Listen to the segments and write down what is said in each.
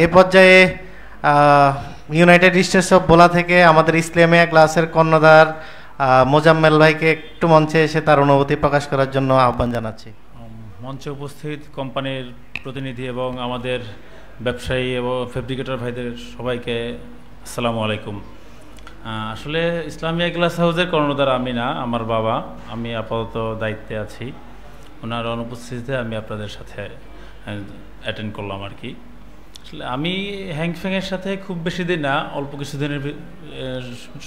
এ পর্যায়ে United states of বোলা থেকে আমাদের ইসলামিয়া ক্লাসের কর্ণধার মোজাম্মেল ভাইকে একটু মঞ্চে এসে তার অনুভূতি প্রকাশ করার জন্য আহ্বান জানাচ্ছি। মঞ্চে উপস্থিত কোম্পানির প্রতিনিধি এবং আমাদের ব্যবসায়ী এবং ফেব্রিকেটর ভাইদের সবাইকে আসসালামু আলাইকুম। আসলে ইসলামিয়া গ্লাস হাউসের কর্ণধার আমি না, আমার বাবা। আমি আপাতত দায়িত্বে আছি, ওনার অনুপস্থিতিতে আমি আপনাদের সাথে অ্যাটেন্ড করলাম আর কি। আসলে আমি হ্যাংফ্যাংয়ের সাথে খুব বেশি দিন না, অল্প কিছুদিনের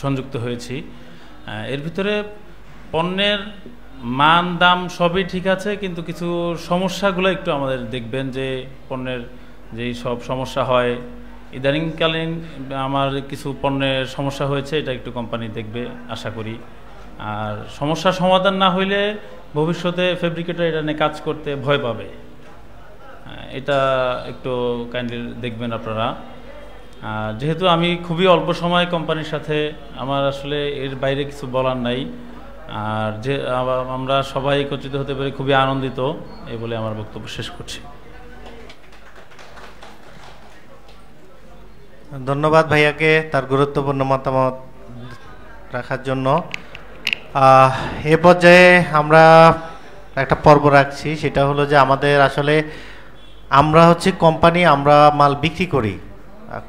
সংযুক্ত হয়েছি। এর ভিতরে পণ্যের মান দাম সবই ঠিক আছে, কিন্তু কিছু সমস্যাগুলো একটু আমাদের দেখবেন যে পণ্যের যেই সব সমস্যা হয় ইদানিংকালীন আমার কিছু পণ্যের সমস্যা হয়েছে, এটা একটু কোম্পানি দেখবে আশা করি। আর সমস্যার সমাধান না হইলে ভবিষ্যতে ফেব্রিকেটর এটা নিয়ে কাজ করতে ভয় পাবে, এটা একটু কাইন্ডলি দেখবেন আপনারা। যেহেতু আমি খুবই অল্প সময় কোম্পানির সাথে, আমার আসলে এর বাইরে কিছু বলার নাই। আর যে আমরা সবাই একত্রিত হতে পেরে খুবই আনন্দিত, এই বলে আমার বক্তব্য শেষ করছি। ধন্যবাদ ভাইয়াকে তার গুরুত্বপূর্ণ মতামত রাখার জন্য। এ পর্যায়ে আমরা একটা পর্ব রাখছি, সেটা হলো যে আমাদের আসলে আমরা হচ্ছে কোম্পানি, আমরা মাল বিক্রি করি।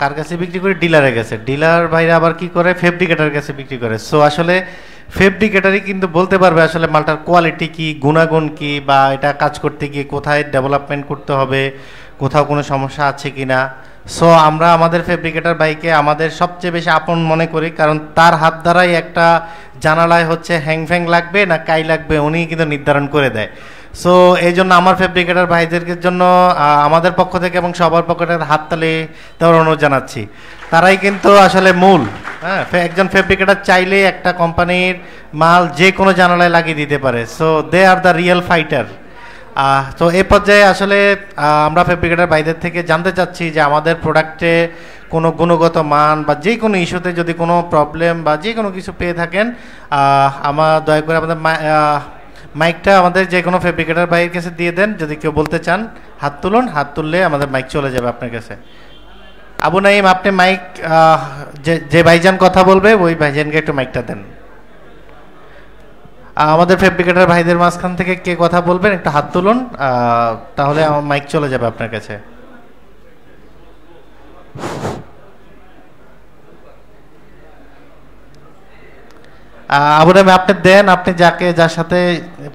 কার কাছে বিক্রি করি? ডিলারের কাছে। ডিলার ভাইরা আবার কি করে? ফেব্রিকেটার কাছে বিক্রি করে। সো আসলে ফেব্রিকেটারই কিন্তু বলতে পারবে আসলে মালটার কোয়ালিটি কি, গুণাগুণ কি, বা এটা কাজ করতে গিয়ে কোথায় ডেভেলপমেন্ট করতে হবে, কোথাও কোনো সমস্যা আছে কি না। সো আমরা আমাদের ফেব্রিকেটার ভাইকে আমাদের সবচেয়ে বেশি আপন মনে করি, কারণ তার হাত দ্বারাই একটা জানালায় হচ্ছে হ্যাংফ্যাং লাগবে না কাই লাগবে উনি কিন্তু নির্ধারণ করে দেয়। সো এই জন্য আমার ফেব্রিকেটার ভাইদেরকে জন্য আমাদের পক্ষ থেকে এবং সবার পক্ষ থেকে হাততালি দেওয়ার অনুরোধ জানাচ্ছি। তারাই কিন্তু আসলে মূল। হ্যাঁ, একজন ফেব্রিকেটার চাইলেই একটা কোম্পানির মাল যে কোনো জানালায় লাগিয়ে দিতে পারে। So they are the real fighter. তো এই পর্যায়ে আসলে আমরা ফেব্রিকেটার ভাইদের থেকে জানতে চাচ্ছি যে আমাদের প্রোডাক্টে কোনো গুণগত মান বা যে কোনো ইস্যুতে যদি কোনো প্রবলেম বা যে কোনো কিছু পেয়ে থাকেন, আমার দয়া করে আমাদের মাইকটা আমাদের যে কোনো ফেব্রিকেটার ভাইয়ের কাছে দিয়ে দেন। যদি কেউ বলতে চান হাত তুলুন, হাত তুললে আমাদের মাইক চলে যাবে আপনার কাছে। আবু নাইম, আপনি মাইক যে ভাইজান কথা বলবে ওই ভাইজানকে একটু মাইকটা দেন। আমাদের ফেব্রিকেটার ভাইদের মাঝখান থেকে কে কথা বলবেন একটু হাত তুলুন, তাহলে আমার মাইক চলে যাবে আপনার কাছে। আবু নাইম আপনি দেন, আপনি যার সাথে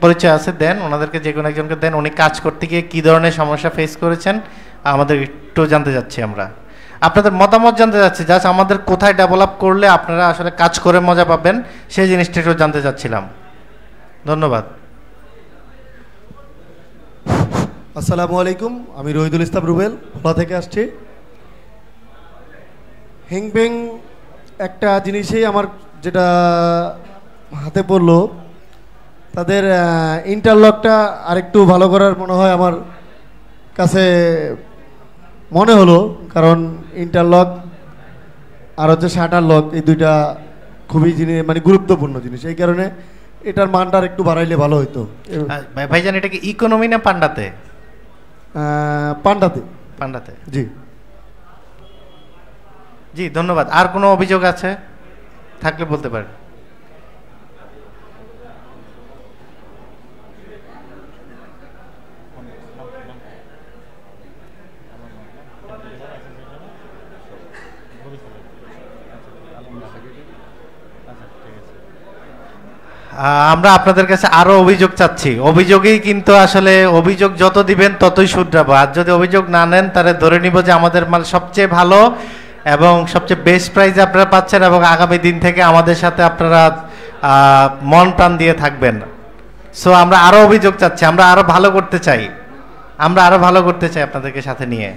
পরিচয় আছে দেন, ওনাদেরকে যে কোনো একজনকে দেন। উনি কাজ করতে গিয়ে কী ধরনের সমস্যা ফেস করেছেন আমাদের একটু জানতে চাচ্ছি। আমরা আপনাদের মতামত জানতে চাচ্ছি, জাস্ট আমাদের কোথায় ডেভেলপ করলে আপনারা আসলে কাজ করে মজা পাবেন সেই জিনিসটা একটু জানতে চাচ্ছিলাম। ধন্যবাদ। আসসালামু আলাইকুম, আমি রহিদুল ইসলাম রুবেল, ভোলা থেকে আসছি। হ্যাংফ্যাং একটা জিনিসেই আমার যেটা হাতে পড়লো, তাদের ইন্টারলকটা আরেকটু ভালো করার মনে হয় আমার কাছে মনে হলো, কারণ ইন্টারলক আর হচ্ছে শাটার লক, এই দুইটা খুবই মানে গুরুত্বপূর্ণ জিনিস। এই কারণে এটার মানটা একটু বাড়াইলে ভালো হইতো। ভাইজান এটা কি ইকোনমি না পান্ডাতে? পান্ডাতে। পান্ডাতে, জি জি ধন্যবাদ। আর কোনো অভিযোগ আছে থাকলে বলতে পারেন। আমরা আপনাদের কাছে আরো অভিযোগ চাচ্ছি। অভিযোগেই কিন্তু আসলে অভিযোগ যত দিবেন ততই শুধরাবো। আর যদি অভিযোগ না নেন তাহলে ধরে নিব যে আমাদের মাল সবচেয়ে ভালো এবং সবচেয়ে বেস্ট প্রাইসে আপনারা পাচ্ছেন, এবং আগামী দিন থেকে আমাদের সাথে আপনারা মন প্রাণ দিয়ে থাকবেন। সো আমরা আরো অভিযোগ চাচ্ছি, আমরা আরো ভালো করতে চাই, আমরা আরো ভালো করতে চাই আপনাদেরকে সাথে নিয়ে।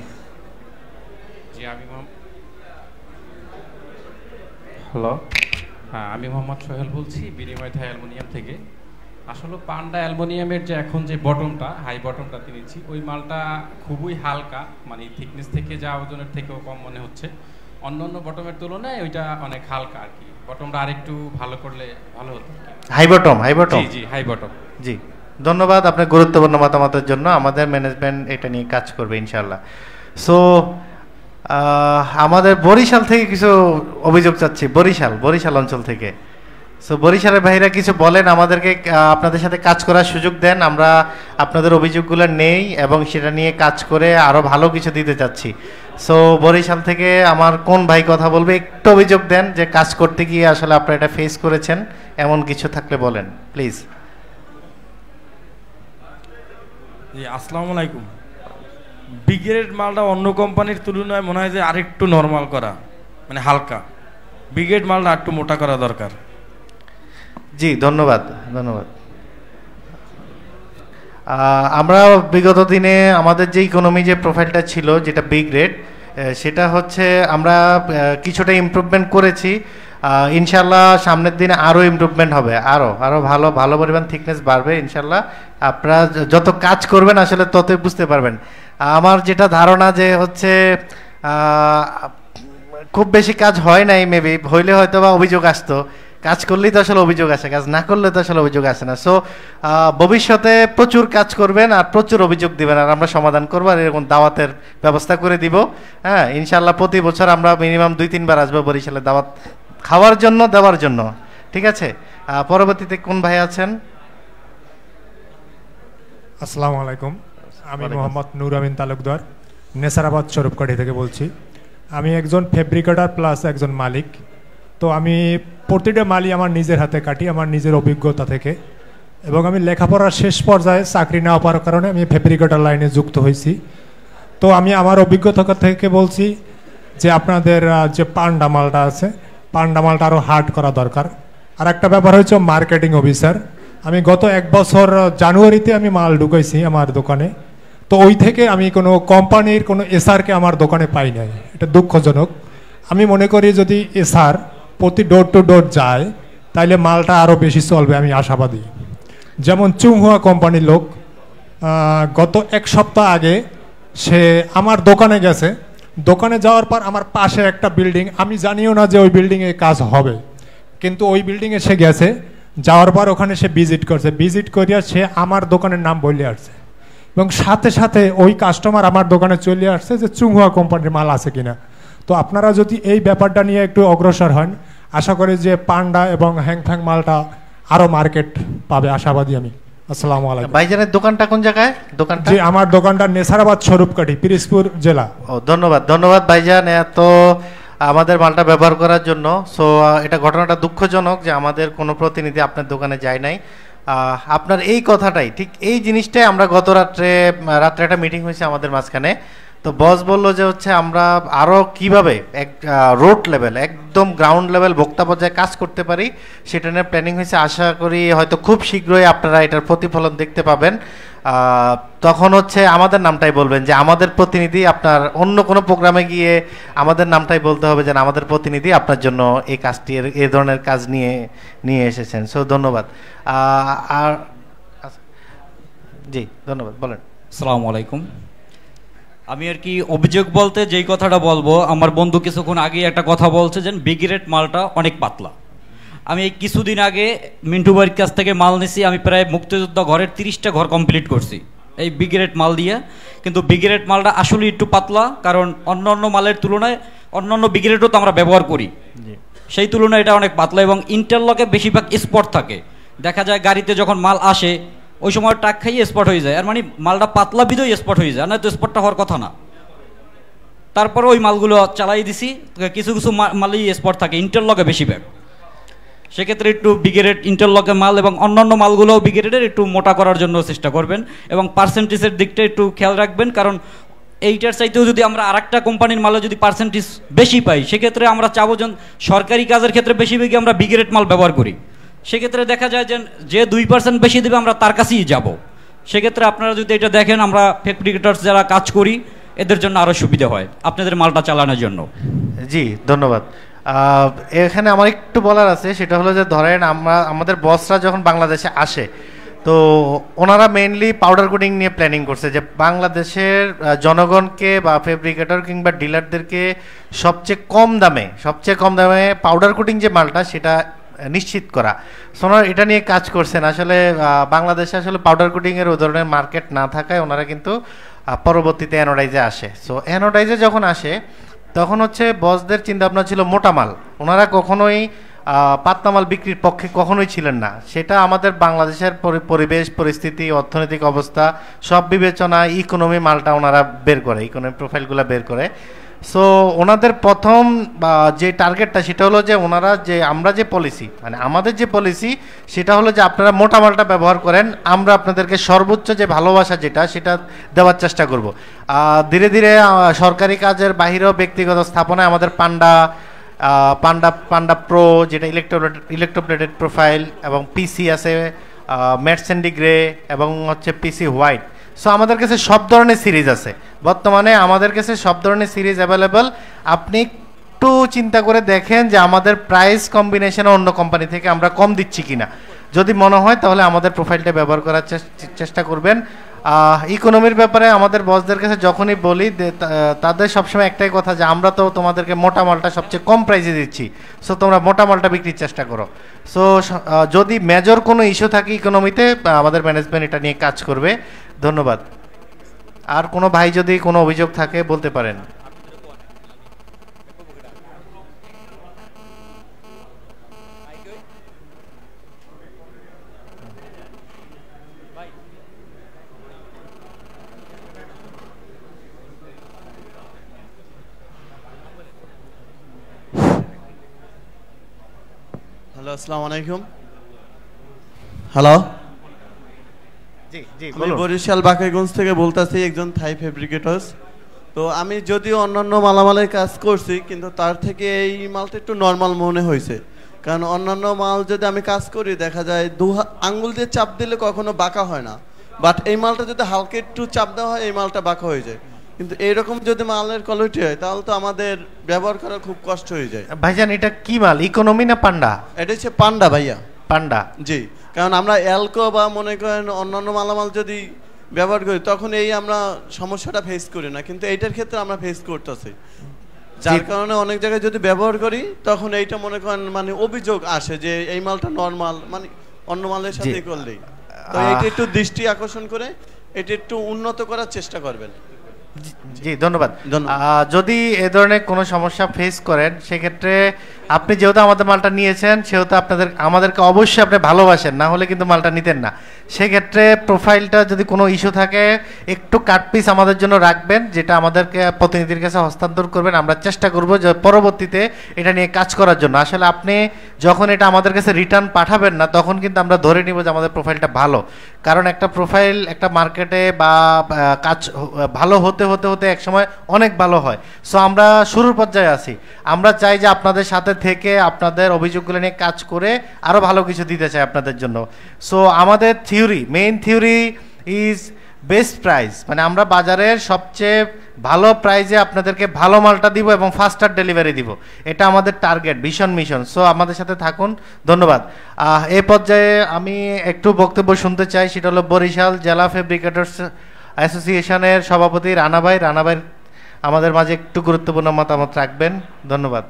হ্যালো, হ্যাঁ আমি মোহাম্মদ সোহেল বলছি বিনিময় থাই অ্যালুমিনিয়াম থেকে। আসলে পান্ডা অ্যালুমিনিয়ামের যে এখন যে বটমটা, হাই বটমটা কিনেছি, ওই মালটা খুবই হালকা, মানে থিকনেস থেকে যা ওজনের থেকেও কম মনে হচ্ছে। অন্য অন্য বটমের তুলনায় ওইটা অনেক হালকা আর কি। বটমটা আরেকটু ভালো করলে ভালো হতো। হাই বটম, হাই বটম, জি জি হাই বটম। জি ধন্যবাদ আপনার গুরুত্বপূর্ণ মতামতের জন্য। আমাদের ম্যানেজমেন্ট এটা নিয়ে কাজ করবে ইনশাআল্লাহ। সো আমাদের বরিশাল থেকে কিছু অভিযোগ চাচ্ছি, বরিশাল অঞ্চল থেকে। সো বরিশালের ভাইরা কিছু বলেন আমাদেরকে, আপনাদের সাথে কাজ করার সুযোগ দেন, আমরা আপনাদের অভিযোগগুলো নেই এবং সেটা নিয়ে কাজ করে আরও ভালো কিছু দিতে চাচ্ছি। সো বরিশাল থেকে আমার কোন ভাই কথা বলবে, একটু অভিযোগ দেন যে কাজ করতে গিয়ে আসলে আপনারা এটা ফেস করেছেন, এমন কিছু থাকলে বলেন প্লিজ। জি আসসালামু আলাইকুম। ব্রিগেড মালটা অন্য কোম্পানির তুলনায় মনে হয় যে আরেকটু নর্মাল করা, মানে হালকা। ব্রিগেড মালটা একটু মোটা করা দরকার। জি ধন্যবাদ। আমরা বিগত দিনে আমাদের যে ইকোনমি যে প্রোফাইলটা ছিল, যেটা বি গ্রেড, সেটা হচ্ছে আমরা কিছুটা ইমপ্রুভমেন্ট করেছি। ইনশাল্লাহ সামনের দিনে আরও ইমপ্রুভমেন্ট হবে, আরও ভালো পরিমাণ থিকনেস বাড়বে ইনশাল্লাহ। আপনারা যত কাজ করবেন আসলে ততই বুঝতে পারবেন। আমার যেটা ধারণা যে হচ্ছে খুব বেশি কাজ হয় নাই, মেবি হইলে হয়তো বা অভিযোগ আসতো, কাজ করলেই তো আসলে অভিযোগ আসে, কাজ না করলে তো আসলে অভিযোগ আসে না। সো ভবিষ্যতে প্রচুর কাজ করবেন আর প্রচুর অভিযোগ দিবেন, আর আমরা সমাধান করবো, আর এরকম দাওয়াতের ব্যবস্থা করে দিব। হ্যাঁ ইনশাল্লাহ প্রতি বছর আমরা মিনিমাম 2-3 বার আসবো বরিশালে দাওয়াত খাওয়ার জন্য, দেওয়ার জন্য। ঠিক আছে, পরবর্তীতে কোন ভাই আছেন? আসসালামু আলাইকুম, আমি মোহাম্মদ নূর আমিন তালুকদার, নেসারাবাদ স্বরূপকাঠি থেকে বলছি। আমি একজন ফেব্রিকেটর প্লাস একজন মালিক। তো আমি প্রতিটা মালই আমার নিজের হাতে কাটি, আমার নিজের অভিজ্ঞতা থেকে। এবং আমি লেখাপড়ার শেষ পর্যায়ে চাকরি না পাওয়ার কারণে আমি ফেব্রিকেটর লাইনে যুক্ত হয়েছি। তো আমি আমার অভিজ্ঞতা থেকে বলছি যে আপনাদের যে পান্ডা মালটা আছে, পান্ডা মালটা আরও হার্ড করা দরকার। আর একটা ব্যাপার হচ্ছে মার্কেটিং অফিসার। আমি গত 1 বছর জানুয়ারিতে আমি মাল ঢুকাইছি আমার দোকানে। তো ওই থেকে আমি কোনো কোম্পানির কোনো এসআরকে আমার দোকানে পাই নাই, এটা দুঃখজনক। আমি মনে করি যদি এসআর প্রতি ডোর টু ডোর যায় তাইলে মালটা আরও বেশি চলবে, আমি আশাবাদী। যেমন চুংহুয়া কোম্পানির লোক গত 1 সপ্তাহ আগে সে আমার দোকানে গেছে, দোকানে যাওয়ার পর আমার পাশে একটা বিল্ডিং, আমি জানিও না যে ওই বিল্ডিংয়ে কাজ হবে, কিন্তু ওই বিল্ডিংয়ে সে গেছে, যাওয়ার পর ওখানে সে ভিজিট করছে, ভিজিট করিয়া সে আমার দোকানের নাম বলে আসছে এবং সাথে সাথে ওই কাস্টমার আমার দোকানে চলে আসছে যে চুংহুয়া কোম্পানির মাল আছে কিনা। তো আপনারা যদি এই ব্যাপারটা নিয়ে একটু অগ্রসর হন, আশা করি যে পান্ডা এবং হ্যাংফ্যাং মালটা আরও মার্কেট পাবে, আশাবাদী আমি। আসসালামু আলাইকুম। ভাইজানের দোকানটা কোন জায়গায়? দোকানটা জি আমার দোকানটা নেসারাবাদ স্বরূপকাঠি, পিরিজপুর জেলা। ও ধন্যবাদ ভাইজান এত আমাদের মালটা ব্যবহার করার জন্য। সো এটা ঘটনাটা দুঃখজনক যে আমাদের কোনো প্রতিনিধি আপনার দোকানে যায় নাই। আপনার এই কথাটাই ঠিক, এই জিনিসটাই আমরা গত রাত্রে একটা মিটিং হয়েছে আমাদের মাঝখানে। তো বস বললো যে হচ্ছে আমরা আরও কীভাবে রোড লেভেল, একদম গ্রাউন্ড লেভেল ভোক্তা পর্যায়ে কাজ করতে পারি সেটা নিয়ে প্ল্যানিং হয়েছে। আশা করি হয়তো খুব শীঘ্রই আপনারা এটার প্রতিফলন দেখতে পাবেন। তখন হচ্ছে আমাদের নামটাই বলবেন যে আমাদের প্রতিনিধি, আপনার অন্য কোনো প্রোগ্রামে গিয়ে আমাদের নামটাই বলতে হবে যে আমাদের প্রতিনিধি আপনার জন্য এই কাজটি, এই ধরনের কাজ নিয়ে এসেছেন। সো ধন্যবাদ। আর জি ধন্যবাদ, বলেন। আসসালামু আলাইকুম। আমি আর কি অভিযোগ বলতে যেই কথাটা বলবো, আমার বন্ধু কিছুক্ষণ আগে একটা কথা বলছে যে বিগ্রেড মালটা অনেক পাতলা। আমি এই কিছুদিন আগে মিন্টু ভাইয়ের কাছ থেকে মাল নিছি, আমি প্রায় মুক্তিযোদ্ধা ঘরের 30টা ঘর কমপ্লিট করছি এই বিগ্রেড মাল দিয়ে। কিন্তু বিগ্রেড মালটা আসলে একটু পাতলা, কারণ অন্য মালের তুলনায় অন্যান্য বিগ্রেডও তো আমরা ব্যবহার করি, সেই তুলনায় এটা অনেক পাতলা। এবং ইন্টারলকে বেশিরভাগ স্পট থাকে, দেখা যায় গাড়িতে যখন মাল আসে ওই সময় টাক খাইয়ে স্পট হয়ে যায়, আর মানে মালটা পাতলা বিধই স্পট হয়ে যায়, না তো স্পটটা হওয়ার কথা না। তারপরে ওই মালগুলো চালাই দিছি, কিছু মালই স্পট থাকে ইন্টারলকে বেশিরভাগ। সেক্ষেত্রে একটু বিগ্রেড ইন্টারলকের মাল এবং অন্যান্য মালগুলোও বিগ্রেডের একটু মোটা করার জন্য চেষ্টা করবেন এবং পার্সেন্টেজের দিকটা একটু খেয়াল রাখবেন, কারণ এইটার চাইতেও যদি আমরা আরেকটা কোম্পানির মালে যদি পার্সেন্টেজ বেশি পাই, সেক্ষেত্রে আমরা চাবো যে সরকারি কাজের ক্ষেত্রে বেশিরভাগই আমরা বিগ্রেড মাল ব্যবহার করি। সেক্ষেত্রে দেখা যায় যে 2% বেশি দেবে আমরা তার কাছেই যাব। সেক্ষেত্রে আপনারা যদি এটা দেখেন, আমরা ফেব্রিকেটরস যারা কাজ করি এদের জন্য আরও সুবিধা হয় আপনাদের মালটা চালানোর জন্য। জি ধন্যবাদ। এখানে আমার একটু বলার আছে, সেটা হলো যে ধরেন আমাদের বসরা যখন বাংলাদেশে আসে, তো ওনারা মেইনলি পাউডার কোটিং নিয়ে প্ল্যানিং করছে যে বাংলাদেশের জনগণকে বা ফেব্রিকেটর কিংবা ডিলারদেরকে সবচেয়ে কম দামে পাউডার কোটিং যে মালটা সেটা নিশ্চিত করা। সোনার এটা নিয়ে কাজ করছেন। আসলে বাংলাদেশে আসলে পাউডার কোটিংয়ের ওই ধরনের মার্কেট না থাকায় ওনারা কিন্তু পরবর্তীতে অ্যানোডাইজে আসে। সো অ্যানোডাইজে যখন আসে তখন হচ্ছে বসদের চিন্তাভাবনা ছিল মোটা মাল, ওনারা কখনোই পাতলা মাল বিক্রির পক্ষে কখনোই ছিলেন না। সেটা আমাদের বাংলাদেশের পরিবেশ পরিস্থিতি, অর্থনৈতিক অবস্থা সব বিবেচনা ইকোনমি মালটা ওনারা বের করে, ইকোনমি প্রোফাইলগুলো বের করে। সো ওনাদের প্রথম যে টার্গেটটা সেটা হলো যে ওনারা যে আমরা যে পলিসি মানে আমাদের যে পলিসি সেটা হলো যে আপনারা মোটা মালটা ব্যবহার করেন, আমরা আপনাদেরকে সর্বোচ্চ যে ভালোবাসা যেটা সেটা দেওয়ার চেষ্টা করব। ধীরে ধীরে সরকারি কাজের বাহিরেও ব্যক্তিগত স্থাপনায় আমাদের পান্ডা প্রো যেটা ইলেকট্রোপ্লেটেড প্রোফাইল এবং পিসি আছে ম্যাট স্যান্ডি গ্রে এবং হচ্ছে পিসি হোয়াইট। সো আমাদের কাছে সব ধরনের সিরিজ আছে, বর্তমানে আমাদের কাছে সব ধরনের সিরিজ অ্যাভেলেবল। আপনি একটু চিন্তা করে দেখেন যে আমাদের প্রাইস কম্বিনেশনে অন্য কোম্পানি থেকে আমরা কম দিচ্ছি কিনা, যদি মনে হয় তাহলে আমাদের প্রোফাইলটা ব্যবহার করার চেষ্টা করবেন। ইকোনমির ব্যাপারে আমাদের বসদের কাছে যখনই বলি তাদের সবসময় একটাই কথা যে আমরা তো তোমাদেরকে মোটা মালটা সবচেয়ে কম প্রাইসে দিচ্ছি, সো তোমরা মোটা মালটা বিক্রির চেষ্টা করো। সো যদি মেজর কোনো ইস্যু থাকে ইকোনমিতে আমাদের ম্যানেজমেন্ট এটা নিয়ে কাজ করবে। ধন্যবাদ। আর কোনো ভাই যদি কোনো অভিযোগ থাকে বলতে পারেন। হ্যালো, আসসালামু আলাইকুম। হ্যালো, আমি বরিশাল বাকেরগঞ্জ থেকে বলতেছি, একজন থাই ফেব্রিকেটর্স। তো আমি যদিও অন্যান্য মালামালের কাজ করছি, কিন্তু তার থেকে এই মালটা একটু নর্মাল মনে হয়েছে। কারণ অন্যান্য মাল যদি আমি কাজ করি দেখা যায় আঙ্গুল দিয়ে চাপ দিলে কখনো বাঁকা হয় না, বাট এই মালটা যদি হালকা একটু চাপ দেওয়া হয় এই মালটা বাঁকা হয়ে যায়। কিন্তু এইরকম যদি মালের কোয়ালিটি হয় তাহলে তো আমাদের ব্যবহার করা খুব কষ্ট হয়ে যায়। ভাইজান এটা কি মাল, ইকোনমি না পান্ডা? এটা হচ্ছে পান্ডা ভাইয়া। পান্ডা, জি। কারণ আমরা অ্যালকো বা মনে করেন অন্যান্য মালামাল যদি ব্যবহার করি তখন এই আমরা সমস্যাটা ফেস করি না, কিন্তু এইটার ক্ষেত্রে আমরা ফেস করতেছি, যার কারণে অনেক জায়গায় যদি ব্যবহার করি তখন এইটা মনে করেন মানে অভিযোগ আসে যে এই মালটা নরমাল, মানে অন্য মালের সাথে করলেই। তো এটা একটু দৃষ্টি আকর্ষণ করে এটা একটু উন্নত করার চেষ্টা করবেন। জি ধন্যবাদ। যদি এ ধরনের কোনো সমস্যা ফেস করেন সেক্ষেত্রে আপনি যেহেতু আমাদের মালটা নিয়েছেন সেহেতু আমাদেরকে অবশ্যই আপনি ভালোবাসেন, না হলে কিন্তু মালটা নিতেন না। সেক্ষেত্রে প্রোফাইলটা যদি কোনো ইস্যু থাকে একটু কাট পিস আমাদের জন্য রাখবেন, যেটা আমাদেরকে প্রতিনিধির কাছে হস্তান্তর করবেন। আমরা চেষ্টা করব যে পরবর্তীতে এটা নিয়ে কাজ করার জন্য। আসলে আপনি যখন এটা আমাদের কাছে রিটার্ন পাঠাবেন না তখন কিন্তু আমরা ধরে নিব যে আমাদের প্রোফাইলটা ভালো, কারণ একটা প্রোফাইল একটা মার্কেটে বা কাজ ভালো হতে হতে হতে একসময় অনেক ভালো হয়। সো আমরা শুরুর পর্যায়ে আছি, আমরা চাই যে আপনাদের সাথে থেকে আপনাদের অভিযোগগুলো নিয়ে কাজ করে আরও ভালো কিছু দিতে চাই আপনাদের জন্য। সো আমাদের main theory is best price, মানে আমরা বাজারের সবচেয়ে ভালো প্রাইজে আপনাদেরকে ভালো মালটা দিব এবং ফাস্টার ডেলিভারি দিব, এটা আমাদের টার্গেট, ভীষণ মিশন। সো আমাদের সাথে থাকুন, ধন্যবাদ। এই পর্যায়ে আমি একটু বক্তব্য শুনতে চাই, সেটা হলো বরিশাল জেলা ফেব্রিকেটর্স অ্যাসোসিয়েশনের সভাপতি রানা ভাই আমাদের মাঝে একটু গুরুত্বপূর্ণ মতামত রাখবেন। ধন্যবাদ।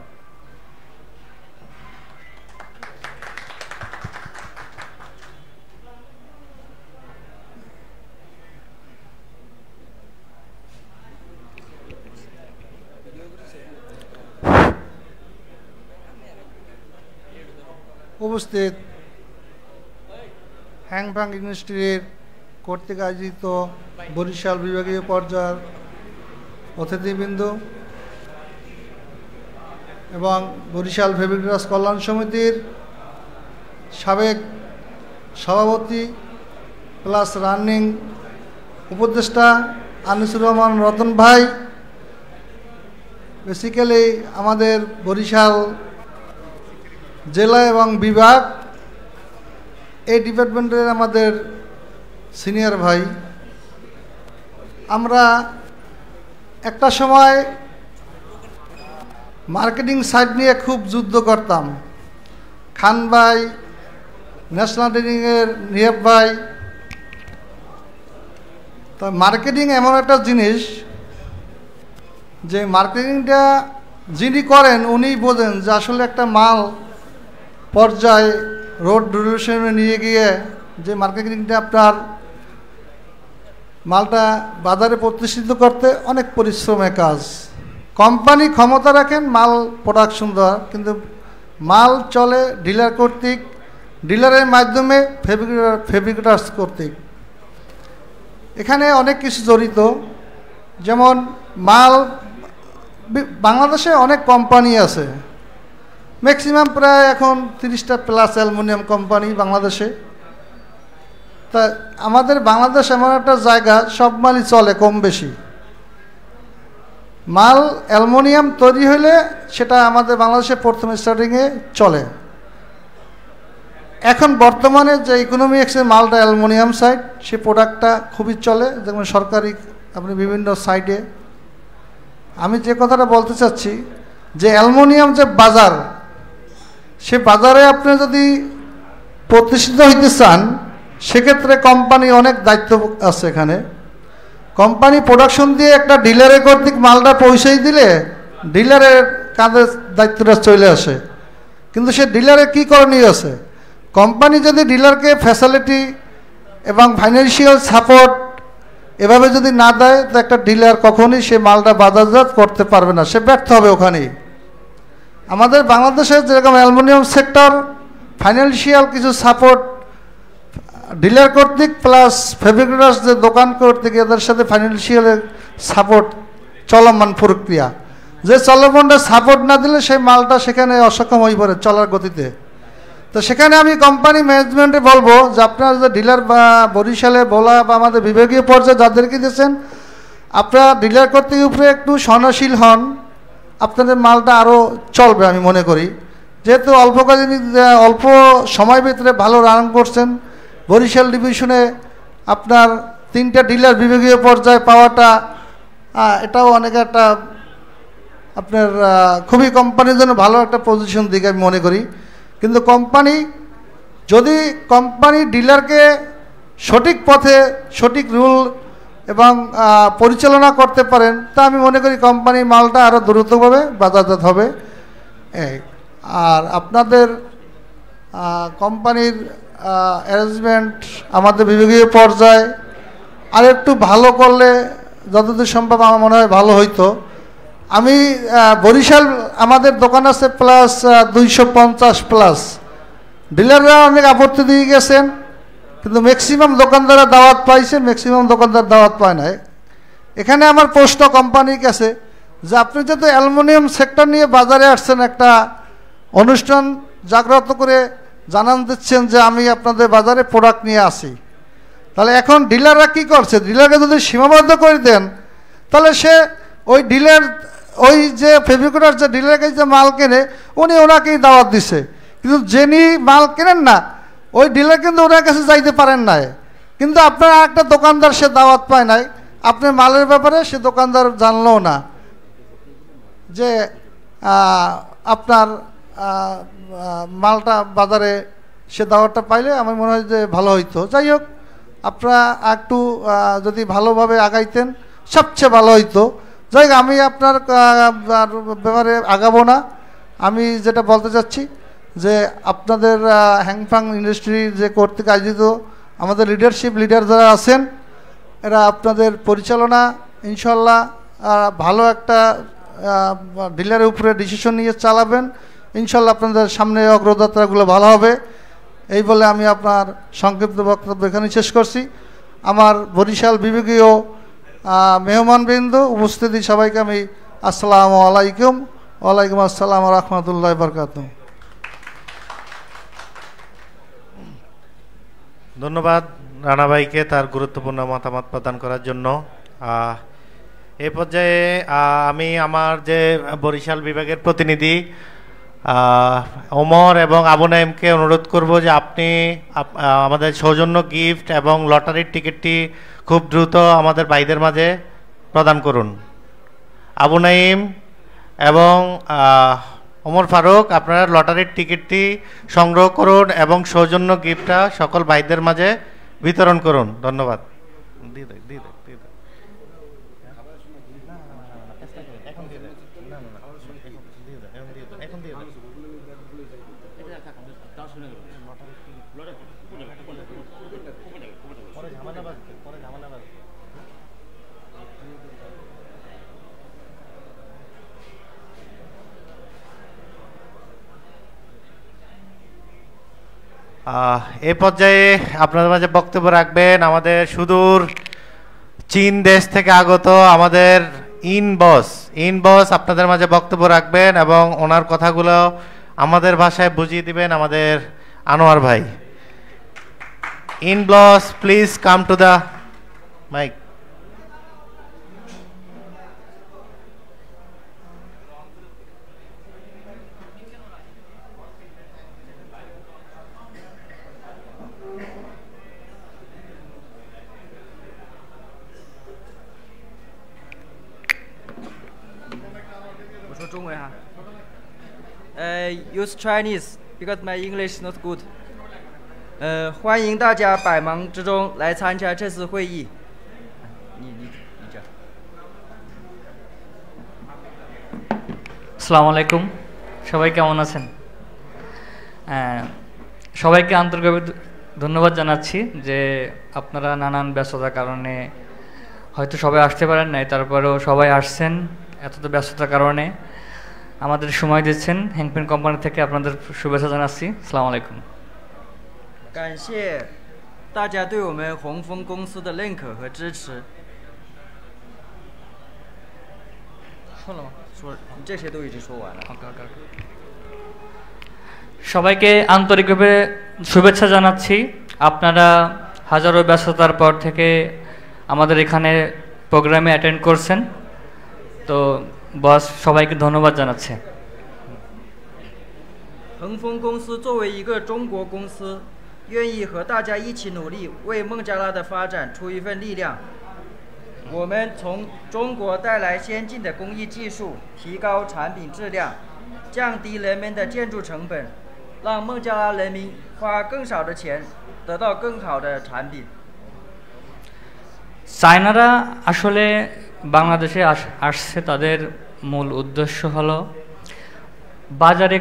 উপস্থিত হ্যাংফ্যাং ইন্ডাস্ট্রির কর্তৃক আয়োজিত বরিশাল বিভাগীয় পর্যায়ের অতিথিবৃন্দ এবং বরিশাল ফেব্রিকেটর্স কল্যাণ সমিতির সাবেক সভাপতি প্লাস রানিং উপদেষ্টা আনিসুর রহমান রতন ভাই, বেসিক্যালি আমাদের বরিশাল জেলা এবং বিভাগ এই ডিপার্টমেন্টের আমাদের সিনিয়র ভাই, আমরা একটা সময় মার্কেটিং সাইড নিয়ে খুব যুদ্ধ করতাম। খান ভাই, ন্যাশনাল ট্রেনিংয়ের নিয়াব ভাই। তা মার্কেটিং এমন একটা জিনিস যে মার্কেটিংটা যিনি করেন উনি বোঝেন যে আসলে একটা মাল পর্যায়ে রোড ডিস্ট্রিবিউশনে নিয়ে গিয়ে যে মার্কেটিংটা আপনার মালটা বাজারে প্রতিষ্ঠিত করতে অনেক পরিশ্রমের কাজ। কোম্পানি ক্ষমতা রাখেন মাল প্রোডাকশন দেওয়ার, কিন্তু মাল চলে ডিলার কর্তৃক, ডিলারের মাধ্যমে ফেব্রিকেটার্স কর্তৃক। এখানে অনেক কিছু জড়িত, যেমন মাল বাংলাদেশে অনেক কোম্পানি আছে, ম্যাক্সিমাম প্রায় এখন 30টা প্লাস অ্যালুমিনিয়াম কোম্পানি বাংলাদেশে। তা আমাদের বাংলাদেশ এমন একটা জায়গা, সব মালই চলে কম বেশি। মাল অ্যালুমিনিয়াম তৈরি হলে সেটা আমাদের বাংলাদেশে প্রথম স্টার্টিংয়ে চলে। এখন বর্তমানে যে ইকোনমি এক্সের মালটা অ্যালুমিনিয়াম সাইড, সে প্রোডাক্টটা খুবই চলে, যেমন সরকারি আপনি বিভিন্ন সাইডে। আমি যে কথাটা বলতে চাচ্ছি যে অ্যালুমিনিয়াম যে বাজার, সে বাজারে আপনি যদি প্রতিষ্ঠিত হইতে চান, সেক্ষেত্রে কোম্পানি অনেক দায়িত্ব আছে। এখানে কোম্পানি প্রোডাকশন দিয়ে একটা ডিলারের কর্তৃক মালটা পৌঁছেই দিলে ডিলারের কাঁধে দায়িত্বটা চলে আসে, কিন্তু সে ডিলারের কী করণীয় আছে? কোম্পানি যদি ডিলারকে ফ্যাসিলিটি এবং ফাইন্যান্সিয়াল সাপোর্ট এভাবে যদি না দেয়, তো একটা ডিলার কখনই সে মালটা বাজারজাত করতে পারবে না, সে ব্যর্থ হবে ওখানেই। আমাদের বাংলাদেশের যেরকম অ্যালুমিনিয়াম সেক্টর ফাইন্যান্সিয়াল কিছু সাপোর্ট ডিলার কর্তৃক প্লাস ফেব্রিকেটার্স যে দোকান কর্তৃক, এদের সাথে ফাইন্যান্সিয়াল সাপোর্ট চলমান প্রক্রিয়া, যে চলমানটা সাপোর্ট না দিলে সেই মালটা সেখানে অসক্ষম হয়ে পড়ে চলার গতিতে। তো সেখানে আমি কোম্পানি ম্যানেজমেন্টে বলবো যে আপনারা যে ডিলার বা বরিশালে বলা বা আমাদের বিভাগীয় পর্যায়ে যাদেরকে দিয়েছেন, আপনারা ডিলার কর্তৃক উপরে একটু সহনশীল হন, আপনাদের মালটা আরও চলবে আমি মনে করি। যেহেতু অল্প সময়ের ভিতরে ভালো রান করছেন, বরিশাল ডিভিশনে আপনার 3টা ডিলার বিভাগীয় পর্যায়ে পাওয়াটা এটাও অনেক একটা আপনার খুবই কোম্পানির জন্য ভালো একটা পজিশন দিকে আমি মনে করি। কিন্তু কোম্পানি ডিলারকে সঠিক পথে সঠিক রুল এবং পরিচালনা করতে পারেন, তা আমি মনে করি কোম্পানি মালটা আরও দ্রুতভাবে বাজারজাত হবে। আর আপনাদের কোম্পানির অ্যারেঞ্জমেন্ট আমাদের বিভাগীয় পর্যায়ে আর একটু ভালো করলে যতদূর সম্ভব আমার মনে হয় ভালো হইতো। আমি বরিশাল আমাদের দোকান আছে প্লাস 250 প্লাস, ডিলাররা অনেক আপত্তি দিয়ে গেছেন, কিন্তু ম্যাক্সিমাম দোকানদাররা দাওয়াত পাইছে, ম্যাক্সিমাম দোকানদার দাওয়াত পায় নাই। এখানে আমার প্রশ্ন কোম্পানির কাছে যে আপনি যেহেতু অ্যালুমিনিয়াম সেক্টর নিয়ে বাজারে আসছেন, একটা অনুষ্ঠান জাগ্রত করে জানান দিচ্ছেন যে আমি আপনাদের বাজারে প্রোডাক্ট নিয়ে আসি, তাহলে এখন ডিলাররা কি করছে? ডিলারকে যদি সীমাবদ্ধ করে দেন, তাহলে সে ওই ডিলার ওই যে ফেব্রিকেটার যে ডিলারের কাছে যে মাল কেনে, উনি ওনাকেই দাওয়াত দিছে, কিন্তু যিনি মাল কেনেন না ওই ডিলার কিন্তু ওনার কাছে যাইতে পারেন নাই। কিন্তু আপনার একটা দোকানদার সে দাওয়াত পায় নাই, আপনার মালের ব্যাপারে সে দোকানদার জানলও না যে আপনার মালটা বাজারে সে দাওয়াতটা পাইলে আমার মনে হয় যে ভালো হইতো। যাই হোক, আপনারা একটু যদি ভালোভাবে আগাইতেন সবচেয়ে ভালো হইতো। যাই হোক, আমি আপনার ব্যাপারে আগাবো না। আমি যেটা বলতে চাচ্ছি যে আপনাদের হ্যাংফাং ইন্ডাস্ট্রি যে কর্তৃক আয়োজিত আমাদের লিডার যারা আছেন, এরা আপনাদের পরিচালনা ইনশাল্লাহ ভালো একটা ডিলারের উপরে ডিসিশন নিয়ে চালাবেন, ইনশাল্লাহ আপনাদের সামনে অগ্রযাত্রাগুলো ভালো হবে। এই বলে আমি আপনার সংক্ষিপ্ত বক্তব্য এখানে শেষ করছি। আমার বরিশাল বিভাগীয় মেহমানবৃন্দ উপস্থিতি সবাইকে আমি আসসালামু আলাইকুম। ওয়ালাইকুম আসসালাম রহমতুল্লাহ বরকাতুহ। ধন্যবাদ রানা ভাইকে তার গুরুত্বপূর্ণ মতামত প্রদান করার জন্য। এই পর্যায়ে আমি আমার যে বরিশাল বিভাগের প্রতিনিধি ওমর এবং আবু নাইমকে অনুরোধ করব যে আপনি আমাদের সৌজন্য গিফট এবং লটারির টিকিটটি খুব দ্রুত আমাদের ভাইদের মাঝে প্রদান করুন। আবু নাইম এবং ওমর ফারুক, আপনারা লটারির টিকিটটি সংগ্রহ করুন এবং সৌজন্য গিফটটা সকল ভাইদের মাঝে বিতরণ করুন। ধন্যবাদ। এ পর্যায়ে আপনাদের মাঝে বক্তব্য রাখবেন আমাদের সুদূর চীন দেশ থেকে আগত আমাদের ইনবস আপনাদের মাঝে বক্তব্য রাখবেন এবং ওনার কথাগুলো আমাদের ভাষায় বুঝিয়ে দিবেন আমাদের আনোয়ার ভাই। ইনবস please come to the mic. Use Chinese because my English is not good. 欢迎大家百忙之中来参加这次会议。你讲。আসসালামু আলাইকুম, সবাই কেমন আছেন? সবাইকে আন্তরিকভাবে ধন্যবাদ জানাচ্ছি যে আপনারা নানান ব্যস্ততার কারণে হয়তো সবাই আসতে পারেন নাই, তারপরেও সবাই আসছেন এত ব্যস্ততার কারণে আমাদের সময় দিচ্ছেন। হ্যাংপেন কোম্পানি থেকে আপনাদের শুভেচ্ছা জানাচ্ছি। আসসালামু আলাইকুম।感谢大家对我们鸿丰公司的认可和支持。说了吗？说了，你这些都已经说完了。সবাইকে আন্তরিকভাবে শুভেচ্ছা জানাচ্ছি। আপনারা হাজারো ব্যস্ততার পর থেকে আমাদের এখানে প্রোগ্রামে অ্যাটেন্ড করছেন, তো বস সবাইকে ধন্যবাদ জানাচ্ছে।恒丰公司作为一个中国公司，愿意和大家一起努力，为孟加拉的发展出一份力量。我们从中国带来先进的工艺技术，提高产品质量，降低人们的建筑成本，让孟加拉人民花更少的钱得到更好的产品。চায়নারা আসলে বাংলাদেশে আসছে, তাদের মূল উদ্দেশ্য হলো বাজারে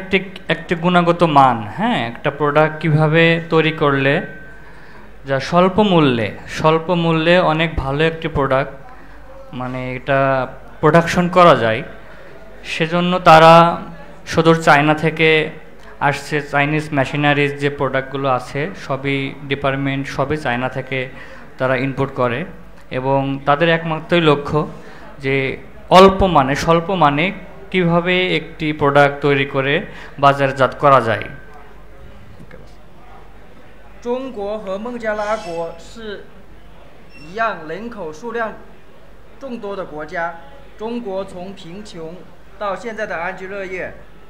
একটি গুণগত মান, হ্যাঁ, একটা প্রোডাক্ট কিভাবে তৈরি করলে যা স্বল্প মূল্যে অনেক ভালো একটি প্রোডাক্ট মানে এটা প্রোডাকশন করা যায়, সেজন্য তারা সুদূর চায়না থেকে আসছে। চাইনিজ মেশিনারিজ যে প্রোডাক্টগুলো আছে সবই ডিপার্টমেন্ট সবই চায়না থেকে তারা ইনপুট করে এবং তাদের একমাত্রই লক্ষ্য যে স্বল্প মানে কিভাবে একটি প্রোডাক্ট তৈরি করে বাজারজাত করা যায়। 中国和孟加拉国是一样人口数量众多的国家。中国从贫穷到现在的安居乐业，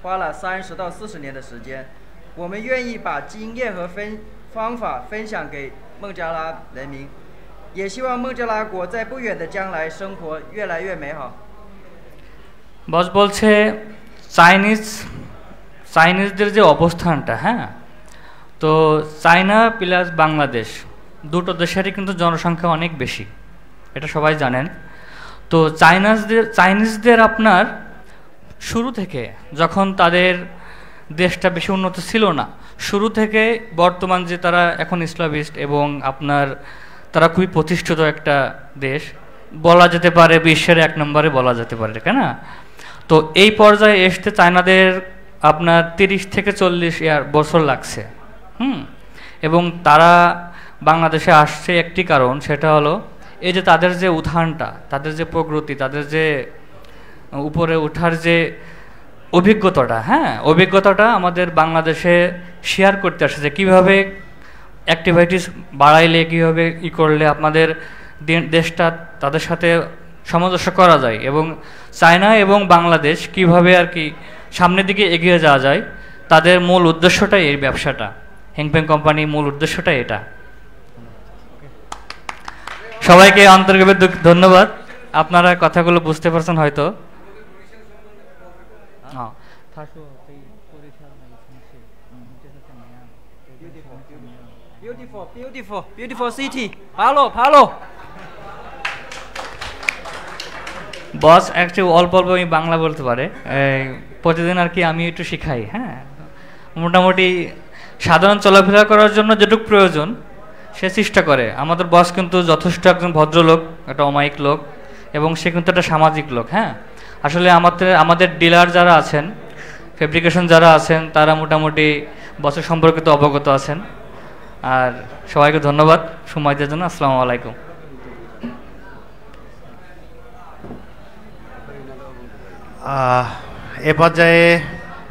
花了30到40年的时间。我们愿意把经验和方法分享给孟加拉人民，也希望孟加拉国在不远的将来生活越来越美好。বস বলছে চাইনিজদের যে অবস্থানটা, হ্যাঁ, তো চায়না প্লাস বাংলাদেশ দুটো দেশেরই কিন্তু জনসংখ্যা অনেক বেশি, এটা সবাই জানেন। তো চাইনিজদের আপনার শুরু থেকে যখন তাদের দেশটা বেশি উন্নত ছিল না, শুরু থেকে বর্তমান যে তারা এখন ইসলামিস্ট এবং আপনার তারা খুবই প্রতিষ্ঠিত একটা দেশ, বলা যেতে পারে বিশ্বের 1 নম্বরে বলা যেতে পারে, তাই না? তো এই পর্যায়ে আসতে চায়নাদের আপনার 30 থেকে 40 বছর লাগছে, এবং তারা বাংলাদেশে আসছে একটি কারণ, সেটা হলো এই যে তাদের যে উত্থানটা, তাদের যে প্রগতি, তাদের যে উপরে ওঠার যে অভিজ্ঞতাটা, হ্যাঁ, অভিজ্ঞতাটা আমাদের বাংলাদেশে শেয়ার করতে আসছে যে কীভাবে অ্যাক্টিভিটিস বাড়াইলে, কীভাবে করলে আপনাদের দেশটা তাদের সাথে সামঞ্জস্য করা যায় এবং চায়না এবং বাংলাদেশ কিভাবে আর কি সামনের দিকে এগিয়ে যাওয়া যায়, তাদের মূল উদ্দেশ্যটাই এই ব্যবসাটা। হ্যাংপেন কোম্পানির মূল উদ্দেশ্যটাই এটা। সবাইকে আন্তরিকভাবে ধন্যবাদ। আপনারা কথাগুলো বুঝতে পারছেন হয়তো। Beautiful city. Hello. বস অ্যাকচুয়ালি অল্প আমি বাংলা বলতে পারে, প্রতিদিন আর কি আমি একটু শিখাই, হ্যাঁ, মোটামুটি সাধারণ চলাফেরা করার জন্য যেটুকু প্রয়োজন সে চেষ্টা করে। আমাদের বস কিন্তু যথেষ্ট একজন ভদ্রলোক, একটা অমায়িক লোক এবং সে কিন্তু একটা সামাজিক লোক, হ্যাঁ। আসলে আমাদের ডিলার যারা আছেন, ফেব্রিকেশন যারা আছেন, তারা মোটামুটি বসের সম্পর্কে তো অবগত আছেন, আর সবাইকে ধন্যবাদ সময় দেওয়ার জন্য। আসসালামু আলাইকুম। এ পর্যায়ে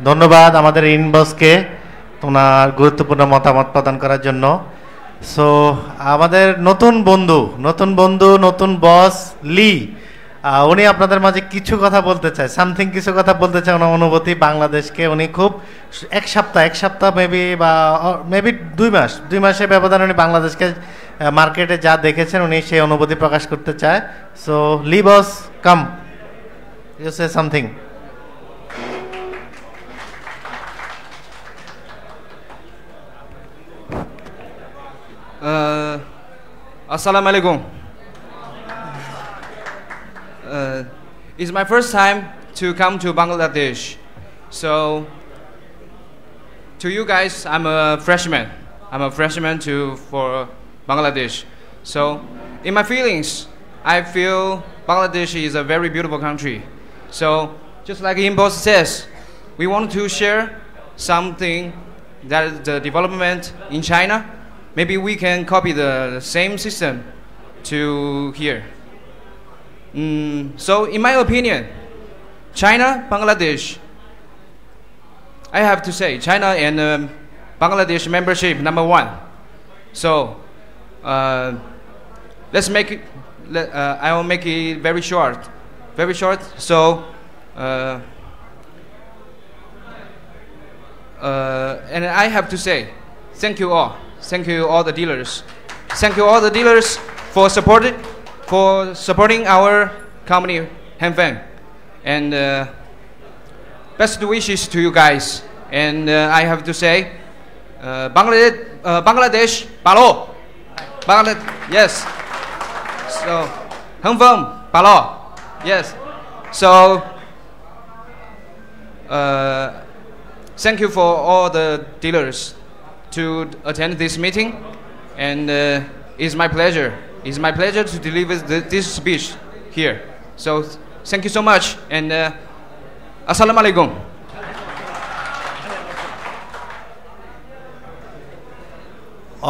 ধন্যবাদ আমাদের ইনবসকে ওনার গুরুত্বপূর্ণ মতামত প্রদান করার জন্য। সো আমাদের নতুন বন্ধু নতুন বস লি, উনি আপনাদের মাঝে কিছু কথা বলতে চায়, সামথিং কিছু কথা বলতে চায় ওনার অনুভূতি বাংলাদেশকে। উনি খুব এক সপ্তাহ মেবি 2 মাসের ব্যবধানে উনি বাংলাদেশকে মার্কেটে যা দেখেছেন উনি সেই অনুভূতি প্রকাশ করতে চায়। সো লি boss, come, you say something. Assalamu alaikum. It's my first time to come to Bangladesh. So, to you guys, I'm a freshman. For Bangladesh. So, in my feelings, I feel Bangladesh is a very beautiful country. So, just like Imbos says, we want to share something that is the development in China. Maybe we can copy the same system to here. So, in my opinion, China, Bangladesh, I have to say, China and Bangladesh membership #1. So, let's make it. I will make it very short. So, and I have to say, thank you all. Thank you all the dealers. Thank you all the dealers for supporting our company Hangfeng. And best wishes to you guys. And I have to say, Bangladesh, Palo. Yes. So, Hangfeng, Palo. Yes. So, thank you for all the dealers to attend this meeting, and it's my pleasure to deliver this speech here. So thank you so much, and assalamu alaikum.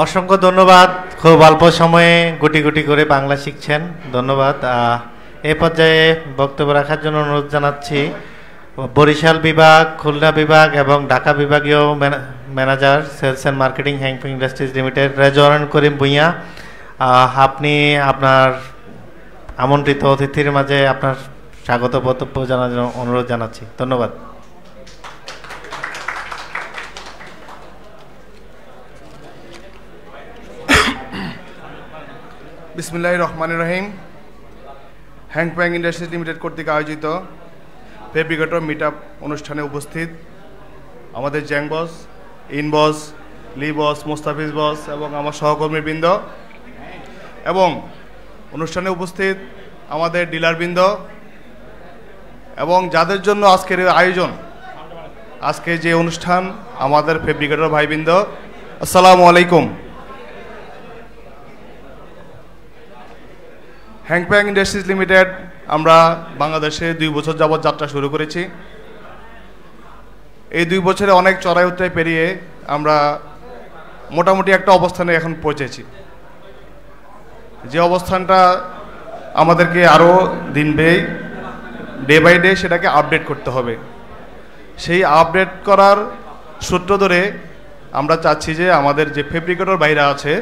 অসংখ্য ধন্যবাদ, খুব অল্প সময়ে গুটি গুটি করে বাংলা শিখছেন, ধন্যবাদ। এই পর্যায়ে বক্তব্য রাখার জন্য অনুরোধ জানাচ্ছি বরিশাল বিভাগ, খুলনা বিভাগ এবং ঢাকা বিভাগীয় manager sales and marketing Hangfeng industries limited Rezwan Karim Bhuiyan, আপনি আপনার আমন্ত্রিত অতিথির মাঝে আপনার স্বাগত বক্তব্য জানার জন্য অনুরোধ জানাচ্ছি, ধন্যবাদ। বিসমিল্লাহির রহমানির রহিম। হ্যাংফেং ইন্ডাস্ট্রিজ লিমিটেড কর্তৃক আয়োজিত ফেব্রিকেটর মিট আপ অনুষ্ঠানে উপস্থিত আমাদের জ্যাং বস, ইন বস, লি বস, মোস্তাফিজ বস এবং আমার সহকর্মীবৃন্দ এবং অনুষ্ঠানে উপস্থিত আমাদের ডিলারবৃন্দ এবং যাদের জন্য আজকের আয়োজন, আজকে যে অনুষ্ঠান, আমাদের ফেব্রিকেটর ভাইবৃন্দ, আসসালামু আলাইকুম। হ্যাংফেং ইন্ডাস্ট্রিজ লিমিটেড আমরা বাংলাদেশে 2 বছর যাবৎ যাত্রা শুরু করেছি। এই 2 বছরে অনেক চড়াই উতরাই পেরিয়ে আমরা মোটামুটি একটা অবস্থানে এখন পৌঁছেছি, যে অবস্থানটা আমাদেরকে আরও ডে বাই ডে সেটাকে আপডেট করতে হবে। সেই আপডেট করার সূত্র ধরে আমরা চাচ্ছি যে আমাদের যে ফেব্রিকেটর বাইরে আছে